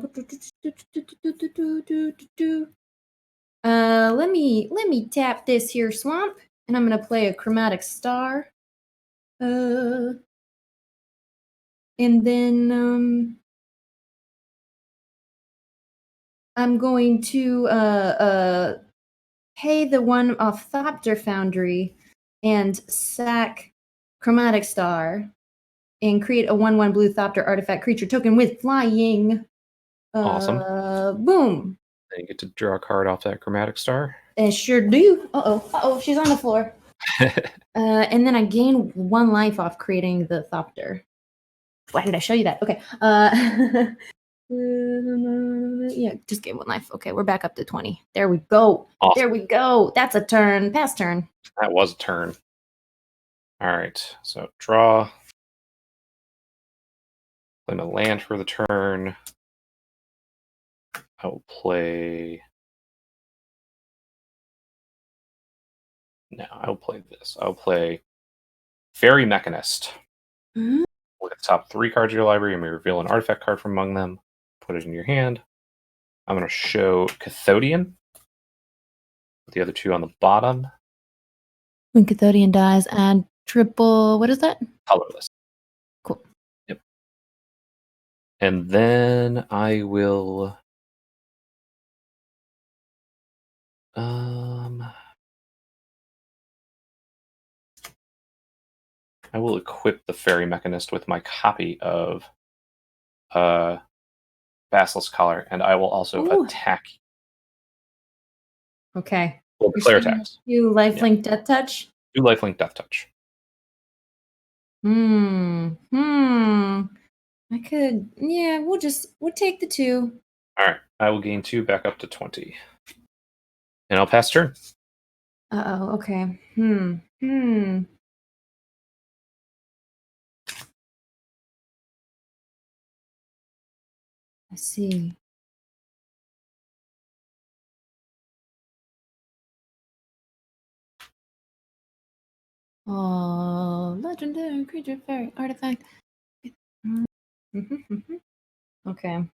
Speaker 2: me tap this here swamp, and I'm gonna play a Chromatic Star. And then I'm going to pay the one off Thopter Foundry and sack Chromatic Star and create a 1/1 blue Thopter artifact creature token with flying.
Speaker 1: Awesome.
Speaker 2: Boom.
Speaker 1: Then you get to draw a card off that Chromatic Star.
Speaker 2: I sure do. Uh-oh, she's on the floor. And then I gain 1 life off creating the Thopter. Why did I show you that? Okay. Yeah, just gain 1 life. Okay, we're back up to 20. There we go.
Speaker 1: Awesome.
Speaker 2: There we go. That's a turn. Pass turn.
Speaker 1: That was a turn. All right, so draw. Play a land for the turn. I will play. No, I will play this. I'll play Fairy Mechanist.
Speaker 2: Mm-hmm.
Speaker 1: Look at the top 3 cards of your library and we reveal an artifact card from among them. Put it in your hand. I'm going to show Cathodian. With the other 2 on the bottom.
Speaker 2: When Cathodian dies, add triple. What is that?
Speaker 1: Colorless.
Speaker 2: Cool.
Speaker 1: Yep. And then I will. I will equip the Fairy Mechanist with my copy of Basilisk Collar, and I will also attack.
Speaker 2: Okay.
Speaker 1: Well, declare attacks.
Speaker 2: You lifelink Death Touch?
Speaker 1: 2 lifelink Death Touch.
Speaker 2: I could, yeah, we'll take the 2.
Speaker 1: Alright, I will gain 2 back up to 20. And I'll pass turn.
Speaker 2: Uh-oh, okay. I see. Oh, legendary creature, fairy, artifact. Okay.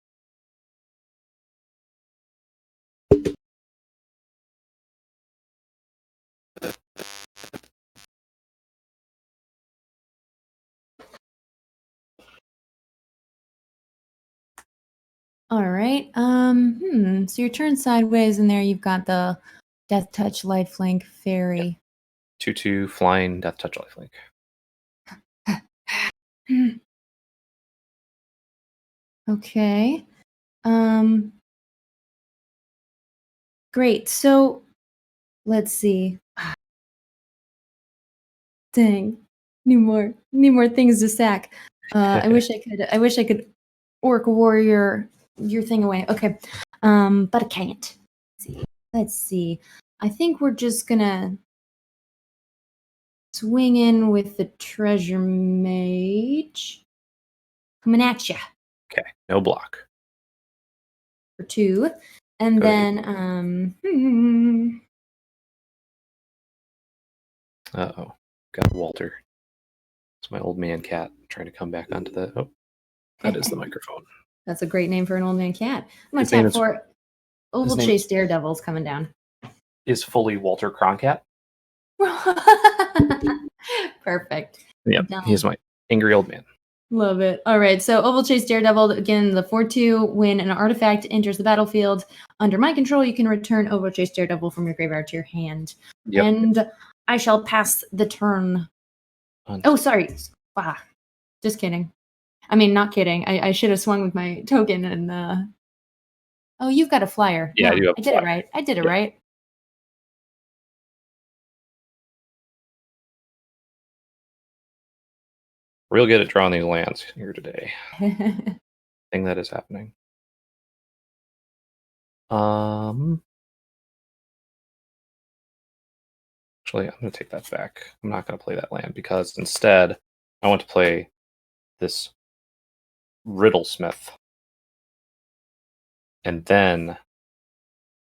Speaker 2: All right. So your turn sideways, and there you've got the Death Touch, Lifelink, Fairy.
Speaker 1: 2/2 flying Death Touch lifelink.
Speaker 2: Okay. Great. So let's see. Dang. Need more things to sack. I wish I could Orc Warrior your thing away. Okay. But I can't. Let's see. I think we're just gonna swing in with the Treasure Mage. Coming at ya.
Speaker 1: Okay, no block.
Speaker 2: For 2. And
Speaker 1: Go ahead.
Speaker 2: then
Speaker 1: Uh-oh. Got Walter. It's my old man cat trying to come back onto the... Oh, that is the microphone.
Speaker 2: That's a great name for an old man cat. I'm going
Speaker 1: His
Speaker 2: to
Speaker 1: name
Speaker 2: tap
Speaker 1: is
Speaker 2: for Oval
Speaker 1: name
Speaker 2: Chase Daredevil's coming down.
Speaker 1: is fully Walter Croncat.
Speaker 2: Perfect.
Speaker 1: Yep, he's my angry old man.
Speaker 2: Love it. All right, so Oval Chase Daredevil, again, the 4/2, when an artifact enters the battlefield under my control, you can return Oval Chase Daredevil from your graveyard to your hand.
Speaker 1: Yep.
Speaker 2: And I shall pass the turn. Oh, sorry. Just kidding. I mean, not kidding. I should have swung with my token and oh, you've got a flyer.
Speaker 1: Yeah,
Speaker 2: No,
Speaker 1: I do have
Speaker 2: I
Speaker 1: a
Speaker 2: did
Speaker 1: flyer.
Speaker 2: it right. I did it
Speaker 1: Yeah.
Speaker 2: right.
Speaker 1: Real good at drawing these lands here today. Thing that is happening. Actually, I'm going to take that back. I'm not going to play that land because instead I want to play this Riddlesmith. And then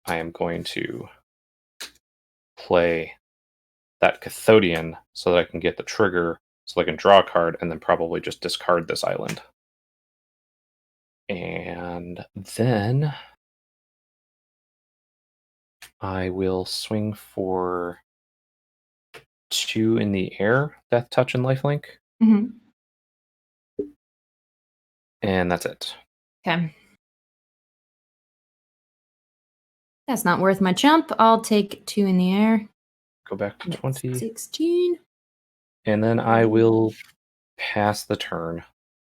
Speaker 1: I am going to play that Cathodian so that I can get the trigger so I can draw a card and then probably just discard this island. And then I will swing for 2 in the air, Death Touch and Lifelink.
Speaker 2: Mhm.
Speaker 1: And that's it.
Speaker 2: Okay. That's not worth my chump. I'll take 2 in the air.
Speaker 1: Go back to 20.
Speaker 2: 16.
Speaker 1: And then I will pass the turn.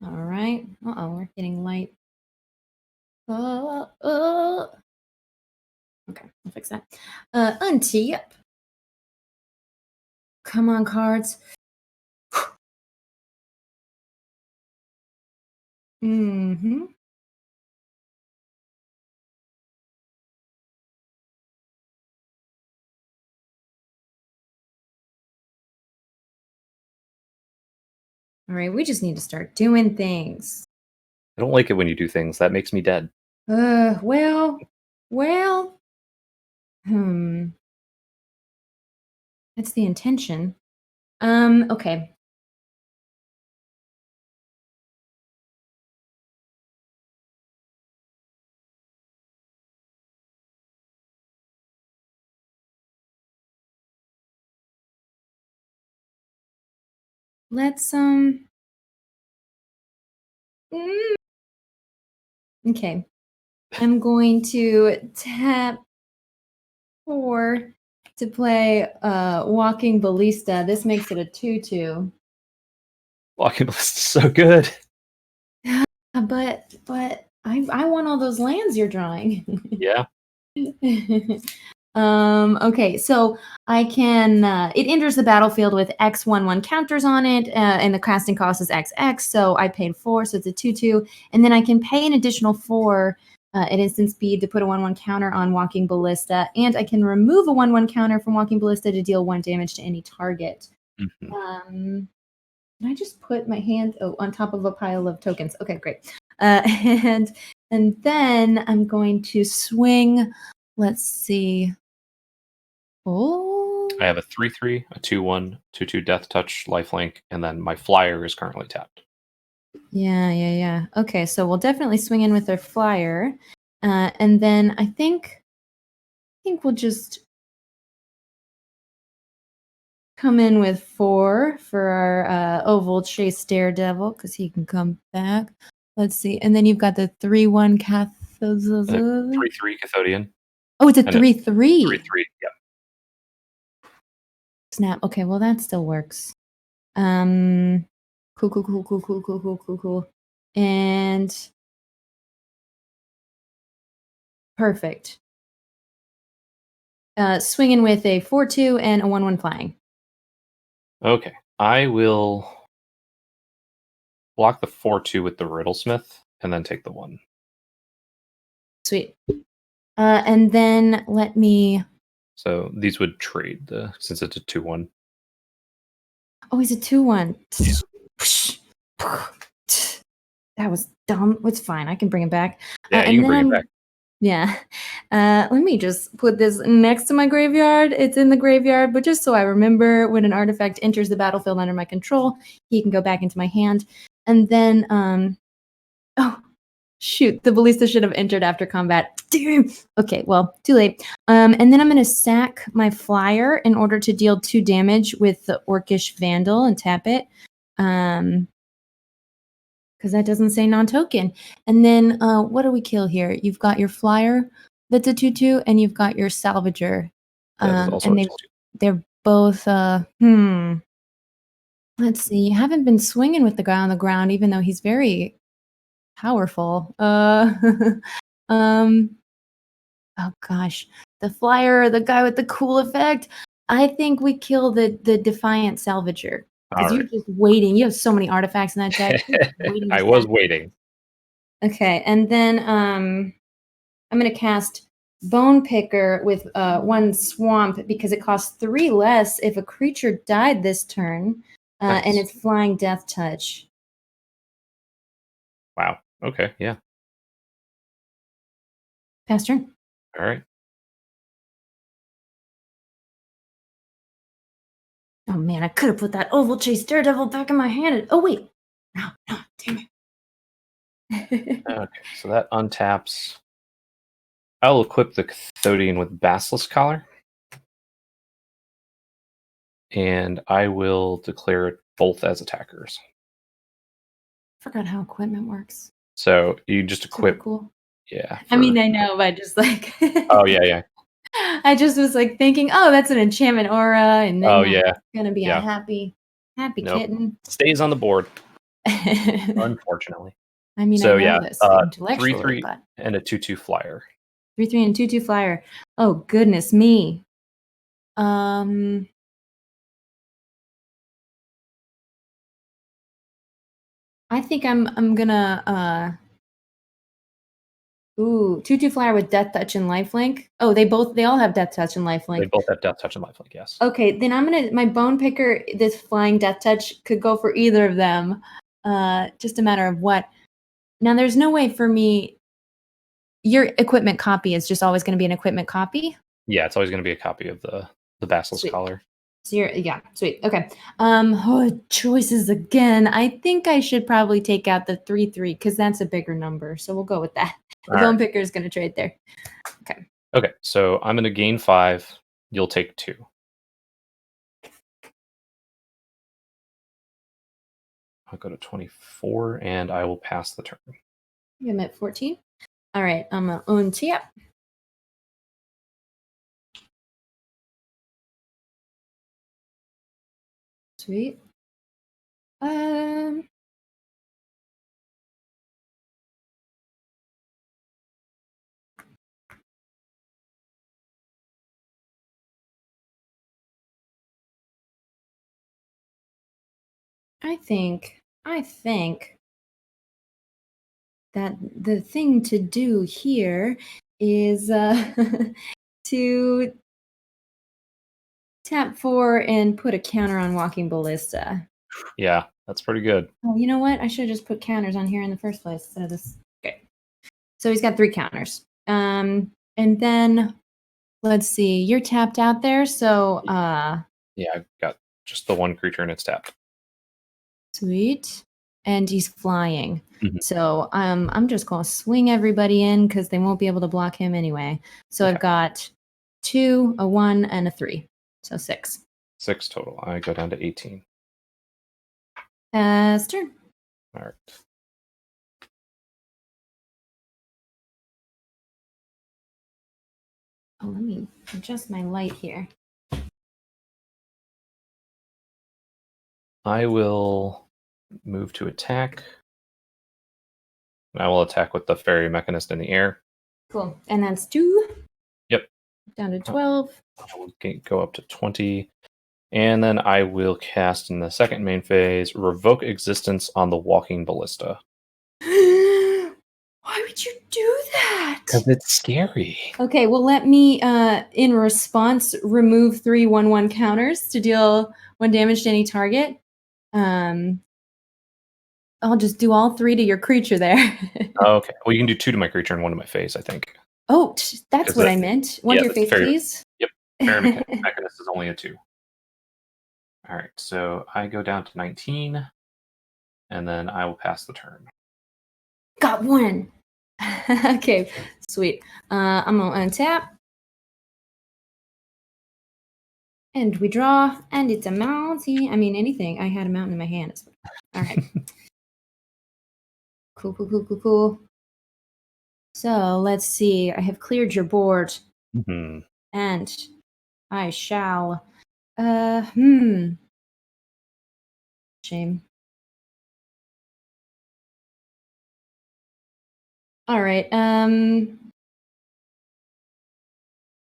Speaker 2: All right. Uh-oh, we're getting light. Okay, I'll fix that. Untap. Come on, cards. Mm-hmm. All right, we just need to start doing things.
Speaker 1: I don't like it when you do things. That makes me dead.
Speaker 2: Well. That's the intention. Okay. Let's Okay. I'm going to tap 4 to play Walking Ballista. This makes it a 2/2.
Speaker 1: Walking Ballista is so good.
Speaker 2: But I want all those lands you're drawing.
Speaker 1: Yeah.
Speaker 2: Okay, so I can it enters the battlefield with X11 counters on it, and the casting cost is XX, so I paid 4, so it's a 2/2, and then I can pay an additional 4 at instant speed to put a 1/1 counter on Walking Ballista, and I can remove a 1/1 counter from Walking Ballista to deal 1 damage to any target.
Speaker 1: Mm-hmm.
Speaker 2: Can I just put my hand on top of a pile of tokens? Okay, great. And then I'm going to swing. Let's see. Oh.
Speaker 1: I have a 3/3, a 2/1, 2/2 Death Touch, Lifelink, and then my flyer is currently tapped.
Speaker 2: Yeah. Okay, so we'll definitely swing in with their flyer, and then I think we'll just come in with 4 for our Oval Chase Daredevil because he can come back. Let's see, and then you've got the 3/1 Cath.
Speaker 1: 3/3 Cathodian.
Speaker 2: Oh, it's a 3/3.
Speaker 1: 3/3, yeah.
Speaker 2: Snap. Okay, well that still works. Cool. And perfect. Swinging with a 4/2 and a 1/1 flying.
Speaker 1: Okay. I will block the 4/2 with the Riddlesmith and then take the 1.
Speaker 2: Sweet. And then let me.
Speaker 1: So these would trade since it's a 2/1.
Speaker 2: Oh, he's a 2/1.
Speaker 1: Yeah.
Speaker 2: That was dumb. It's fine. I can bring it back.
Speaker 1: Yeah, you can bring it back.
Speaker 2: Yeah. Let me just put this next to my graveyard. It's in the graveyard, but just so I remember, when an artifact enters the battlefield under my control, he can go back into my hand. And then, Shoot, the ballista should have entered after combat. Damn. Okay, well, too late. And then I'm going to sack my flyer in order to deal 2 damage with the Orcish Vandal and tap it. Because that doesn't say non-token. And then what do we kill here? You've got your flyer that's a 2/2, and you've got your salvager.
Speaker 1: That is also
Speaker 2: and
Speaker 1: a
Speaker 2: they're both let's see. You haven't been swinging with the guy on the ground, even though he's very powerful. Oh gosh, the flyer, the guy with the cool effect. I think we kill the defiant salvager because
Speaker 1: All
Speaker 2: you're
Speaker 1: right.
Speaker 2: just waiting. You have so many artifacts in that deck. You're just waiting
Speaker 1: I
Speaker 2: to
Speaker 1: was
Speaker 2: cast.
Speaker 1: waiting.
Speaker 2: Okay, and then I'm gonna cast Bone Picker with 1 swamp because it costs 3 less if a creature died this turn, and
Speaker 1: Nice.
Speaker 2: it's flying death touch.
Speaker 1: Wow. Okay. Yeah.
Speaker 2: Pass turn.
Speaker 1: All right.
Speaker 2: Oh man, I could have put that Oval Chase Daredevil back in my hand. Oh wait, no, damn it.
Speaker 1: Okay. So that untaps. I'll equip the Cathodian with Basilisk Collar. And I will declare it both as attackers.
Speaker 2: Forgot how equipment works.
Speaker 1: So you just
Speaker 2: Super
Speaker 1: equip.
Speaker 2: cool.
Speaker 1: Yeah.
Speaker 2: I mean, I know, but just like.
Speaker 1: Oh yeah, yeah.
Speaker 2: I just was like thinking, oh, that's an enchantment aura, and then
Speaker 1: Oh
Speaker 2: I'm
Speaker 1: yeah.
Speaker 2: gonna be a
Speaker 1: Yeah.
Speaker 2: happy
Speaker 1: Nope.
Speaker 2: kitten.
Speaker 1: Stays on the board,
Speaker 2: I
Speaker 1: unfortunately.
Speaker 2: mean,
Speaker 1: So
Speaker 2: I know
Speaker 1: yeah,
Speaker 2: this intellectually,
Speaker 1: 3/3
Speaker 2: but
Speaker 1: and a 2/2 flyer.
Speaker 2: 3/3 and 2/2 flyer. Oh goodness me. I think I'm gonna 2/2 flyer with death touch and lifelink. Oh, they all have death touch and
Speaker 1: They
Speaker 2: lifelink.
Speaker 1: both have Death Touch and Lifelink. Yes.
Speaker 2: Okay, then my Bone Picker, this flying death touch could go for either of them. Just a matter of what. Now there's no way for me. Your equipment copy is just always going to be an equipment copy.
Speaker 1: Yeah, it's always going to be a copy of the Basilisk
Speaker 2: Sweet.
Speaker 1: Collar.
Speaker 2: So yeah, sweet. Okay. Choices again. I think I should probably take out the 3/3 because that's a bigger number. So we'll go with that. The
Speaker 1: All
Speaker 2: Bone
Speaker 1: right.
Speaker 2: Picker is going to trade there. Okay.
Speaker 1: Okay, so I'm going to gain 5. You'll take 2. I'll go to 24, and I will pass the turn.
Speaker 2: I'm at 14. All right. I'm going to untap. Sweet. I think that the thing to do here is to tap 4 and put a counter on Walking Ballista.
Speaker 1: Yeah, that's pretty good.
Speaker 2: Oh, you know what? I should have just put counters on here in the first place instead of this. Okay. So he's got 3 counters. And then let's see. You're tapped out there, so
Speaker 1: Yeah, I've got just the 1 creature and it's tapped.
Speaker 2: sweet. And he's flying.
Speaker 1: Mhm.
Speaker 2: So I'm just gonna swing everybody in because they won't be able to block him anyway. So
Speaker 1: Okay.
Speaker 2: I've got 2, a 1, and a 3. So 6.
Speaker 1: 6 total. I go down to 18.
Speaker 2: Turn.
Speaker 1: All right.
Speaker 2: Oh, let me adjust my light here.
Speaker 1: I will move to attack. I will attack with the Fairy Mechanist in the air.
Speaker 2: Cool. And that's 2.
Speaker 1: Yep.
Speaker 2: Down to 12.
Speaker 1: I will go up to 20. And then I will cast in the second main phase, Revoke Existence on the Walking Ballista.
Speaker 2: Why would you do that?
Speaker 1: Because it's scary.
Speaker 2: Okay, well, let me, in response, remove 3 1/1 counters to deal 1 damage to any target. I'll just do all 3 to your creature there.
Speaker 1: Okay. Well, you can do 2 to my creature and 1 to my face, I think.
Speaker 2: Oh, that's what
Speaker 1: that-
Speaker 2: I meant. 1 to your
Speaker 1: that's
Speaker 2: face,
Speaker 1: Fairy.
Speaker 2: please.
Speaker 1: Yep. Fairy Mechanist is only a 2. All right. So I go down to 19. And then I will pass the turn.
Speaker 2: Got 1. Okay, sweet. I'm gonna untap. And we draw, and it's a mountain. I mean, anything. I had a mountain in my hand. All right. Cool, cool, cool, cool, cool. So let's see. I have cleared your board,
Speaker 1: Mhm.
Speaker 2: and I shall. Shame. All right. I'm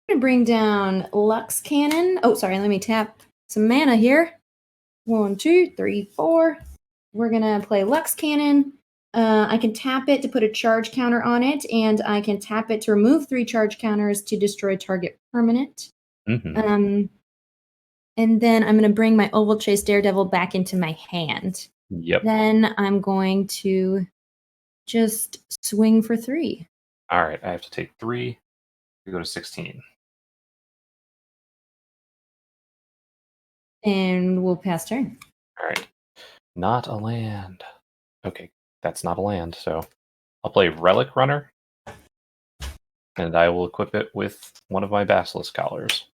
Speaker 2: gonna bring down Lux Cannon. Oh, sorry. Let me tap some mana here. 1, 2, 3, 4. We're gonna play Lux Cannon. I can tap it to put a charge counter on it, and I can tap it to remove 3 charge counters to destroy target permanent.
Speaker 1: Mhm.
Speaker 2: And then I'm gonna bring my Oval Chase Daredevil back into my hand.
Speaker 1: Yep.
Speaker 2: Then I'm going to just swing for 3.
Speaker 1: All right. I have to take 3 to go to 16.
Speaker 2: And we'll pass turn.
Speaker 1: All right. Not a land. Okay, that's not a land. So I'll play Relic Runner, and I will equip it with one of my Basilisk Collars,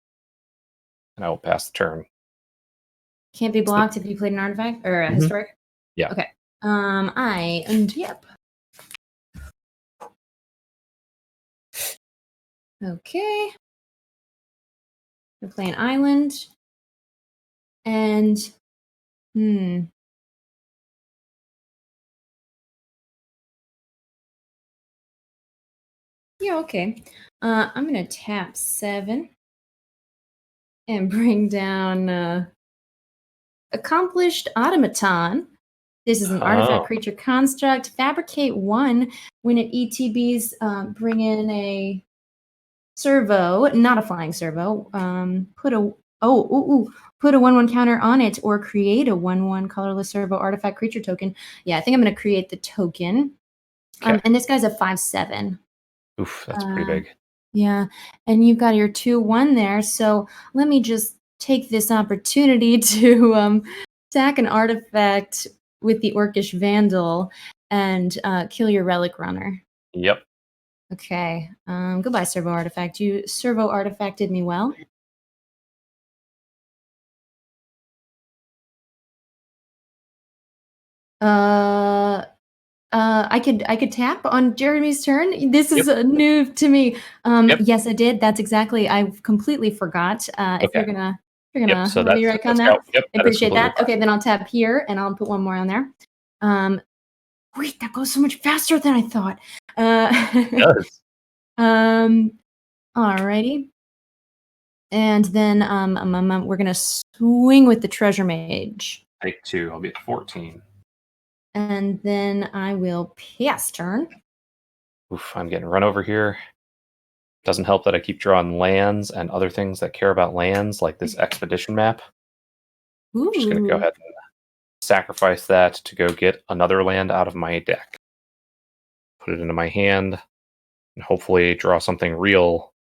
Speaker 1: and I will pass the turn.
Speaker 2: Can't be blocked if you played an artifact or a
Speaker 1: Mhm.
Speaker 2: historic.
Speaker 1: Yeah.
Speaker 2: Okay. Yep. Okay. We're playing island. And yeah, okay. I'm gonna tap 7 and bring down Accomplished Automaton. This is an artifact
Speaker 1: Oh.
Speaker 2: creature construct. Fabricate 1 when it ETBs. Bring in a servo, not a flying servo. Put a put a 1/1 counter on it, or create a 1/1 colorless servo artifact creature token. Yeah, I think I'm gonna create the token.
Speaker 1: Okay.
Speaker 2: And this guy's a 5/7.
Speaker 1: Oof, that's pretty big.
Speaker 2: Yeah, and you've got your 2/1 there. So let me just take this opportunity to stack an artifact with the Orcish Vandal and kill your Relic Runner.
Speaker 1: Yep.
Speaker 2: Okay. Goodbye, Servo Artifact. You Servo Artifacted me well. I could tap on Jeremy's turn. This is
Speaker 1: Yep.
Speaker 2: new to me.
Speaker 1: Yep.
Speaker 2: Yes, I did. That's exactly. I completely forgot. If
Speaker 1: Okay.
Speaker 2: you're
Speaker 1: Yep.
Speaker 2: gonna
Speaker 1: So
Speaker 2: let me
Speaker 1: that's
Speaker 2: write on
Speaker 1: let's
Speaker 2: that.
Speaker 1: go. Yep.
Speaker 2: I
Speaker 1: That is
Speaker 2: appreciate
Speaker 1: completely
Speaker 2: that.
Speaker 1: fine.
Speaker 2: Okay, then I'll tap here and I'll put one more on there. Wait, that goes so much faster than I thought.
Speaker 1: It does.
Speaker 2: um, alrighty. And then we're gonna swing with the Treasure Mage.
Speaker 1: Take 2. I'll be at 14.
Speaker 2: And then I will pass turn.
Speaker 1: Oof, I'm getting run over here. Doesn't help that I keep drawing lands and other things that care about lands, like this expedition map. I'm just going to go
Speaker 2: Ooh.
Speaker 1: ahead and sacrifice that to go get another land out of my deck. Put it into my hand, and hopefully draw something real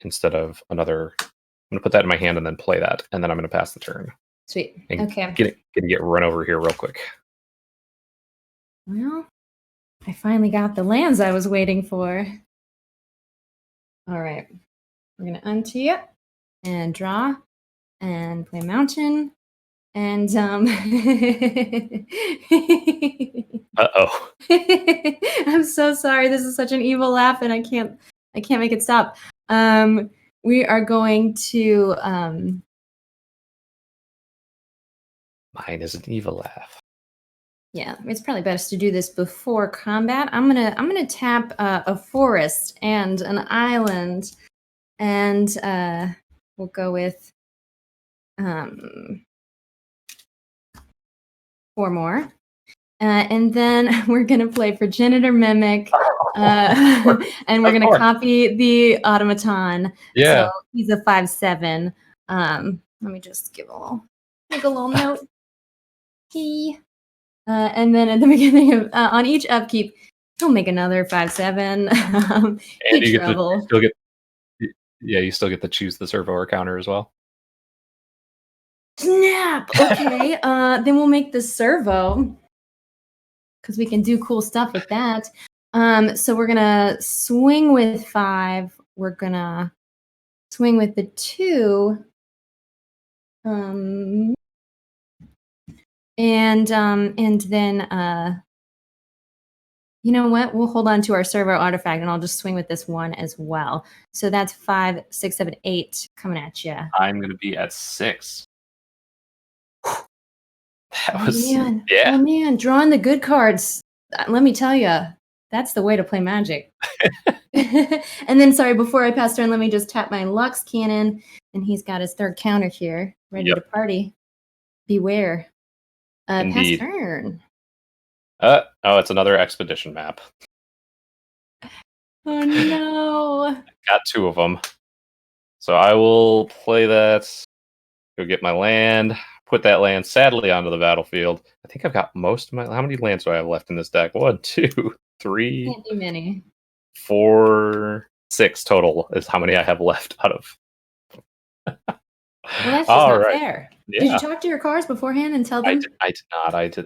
Speaker 1: instead of another. I'm going to put that in my hand and then play that, and then I'm going to pass the turn.
Speaker 2: Sweet.
Speaker 1: And
Speaker 2: Okay.
Speaker 1: get run over here real quick.
Speaker 2: Well, I finally got the lands I was waiting for. All right. We're going to untee it and draw and play mountain. And
Speaker 1: Uh-oh.
Speaker 2: I'm so sorry. This is such an evil laugh and I can't make it stop. We are going to
Speaker 1: Mine is an evil laugh.
Speaker 2: yeah, it's probably best to do this before combat. I'm gonna tap a forest and an island, and we'll go with 4 more, and then we're gonna play Progenitor Mimic, and we're gonna copy the automaton.
Speaker 1: Yeah.
Speaker 2: So he's a 5/7. Let me just make a little note. And then at the beginning of on each upkeep, he'll make another 5/7.
Speaker 1: And
Speaker 2: He
Speaker 1: you
Speaker 2: trouble.
Speaker 1: you still get to choose the servo or counter as well.
Speaker 2: Snap. Okay. Then we'll make the servo because we can do cool stuff with that. So we're gonna swing with 5. We're gonna swing with the 2. And then you know what? We'll hold on to our servo artifact, and I'll just swing with this 1 as well. So that's 5, 6, 7, 8 coming at you.
Speaker 1: I'm going to be at 6. That
Speaker 2: Oh
Speaker 1: was
Speaker 2: man!
Speaker 1: yeah.
Speaker 2: Oh man! Drawing the good cards. Let me tell you, that's the way to play Magic. And then, sorry, before I pass turn, let me just tap my Lux Cannon, and he's got his 3rd counter here, ready to party. Beware. Pass
Speaker 1: Indeed.
Speaker 2: turn.
Speaker 1: Oh, it's another expedition map.
Speaker 2: Oh no!
Speaker 1: Got 2 of them. So I will play that. Go get my land. Put that land sadly onto the battlefield. I think I've got most of my. How many lands do I have left in this deck? 1, 2, 3.
Speaker 2: Can't be many.
Speaker 1: 4, 6 total is how many I have left out of.
Speaker 2: Well, that's just not fair.
Speaker 1: Yeah.
Speaker 2: Did you talk to your cards beforehand and tell them?
Speaker 1: I did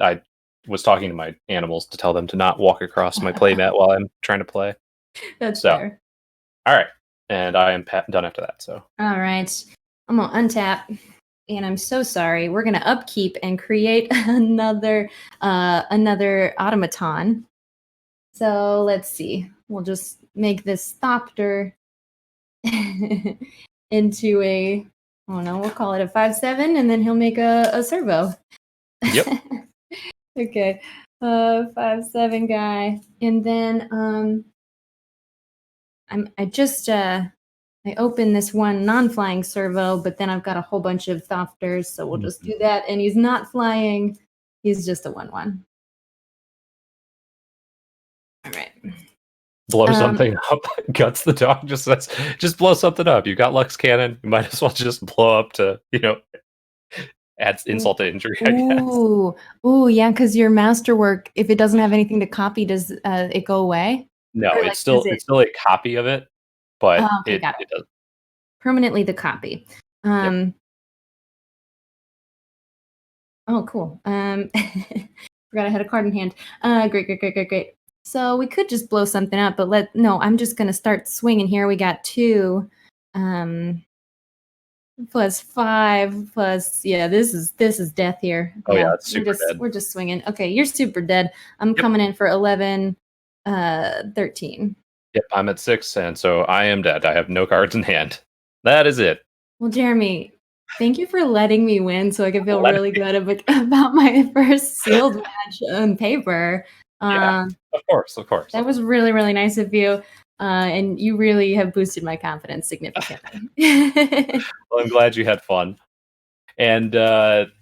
Speaker 1: not. I was talking to my animals to tell them to not walk across my playmat while I'm trying to play.
Speaker 2: That's fair.
Speaker 1: All right, and I am done after that. So
Speaker 2: all right, I'm gonna untap, and I'm so sorry. We're gonna upkeep and create another automaton. So let's see. We'll just make this Thopter into a, I don't know, we'll call it a 5/7, and then he'll make a servo.
Speaker 1: Yep.
Speaker 2: Okay. 5/7 guy. And then I opened this one non-flying servo, but then I've got a whole bunch of Thofters, so we'll just do that. And he's not flying. He's just a 1/1. All right.
Speaker 1: Blow something up. Guts the dog just says, just blow something up. You got Lux Cannon. You might as well just blow up to, add insult to injury, I guess.
Speaker 2: Ooh, yeah, because your masterwork, if it doesn't have anything to copy, does it go away?
Speaker 1: No, it's still a copy of it, but it does
Speaker 2: permanently the copy.
Speaker 1: Yep.
Speaker 2: Oh, cool. Forgot I had a card in hand. Great. So we could just blow something up, but no, I'm just gonna start swinging here. We got 2, plus 5 plus, yeah, this is death here.
Speaker 1: Oh yeah, it's super dead.
Speaker 2: We're just swinging. Okay, you're super dead. I'm coming in for 11, 13.
Speaker 1: Yep, I'm at 6, and so I am dead. I have no cards in hand. That is it.
Speaker 2: Well, Jeremy, thank you for letting me win so I can feel really good about my first sealed match on paper.
Speaker 1: Yeah, of course.
Speaker 2: That was really, really nice of you. And you really have boosted my confidence significantly.
Speaker 1: Well, I'm glad you had fun. And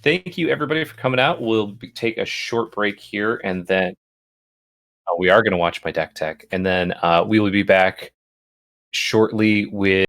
Speaker 1: thank you, everybody, for coming out. We'll take a short break here, and then we are going to watch my deck tech. And then we will be back shortly with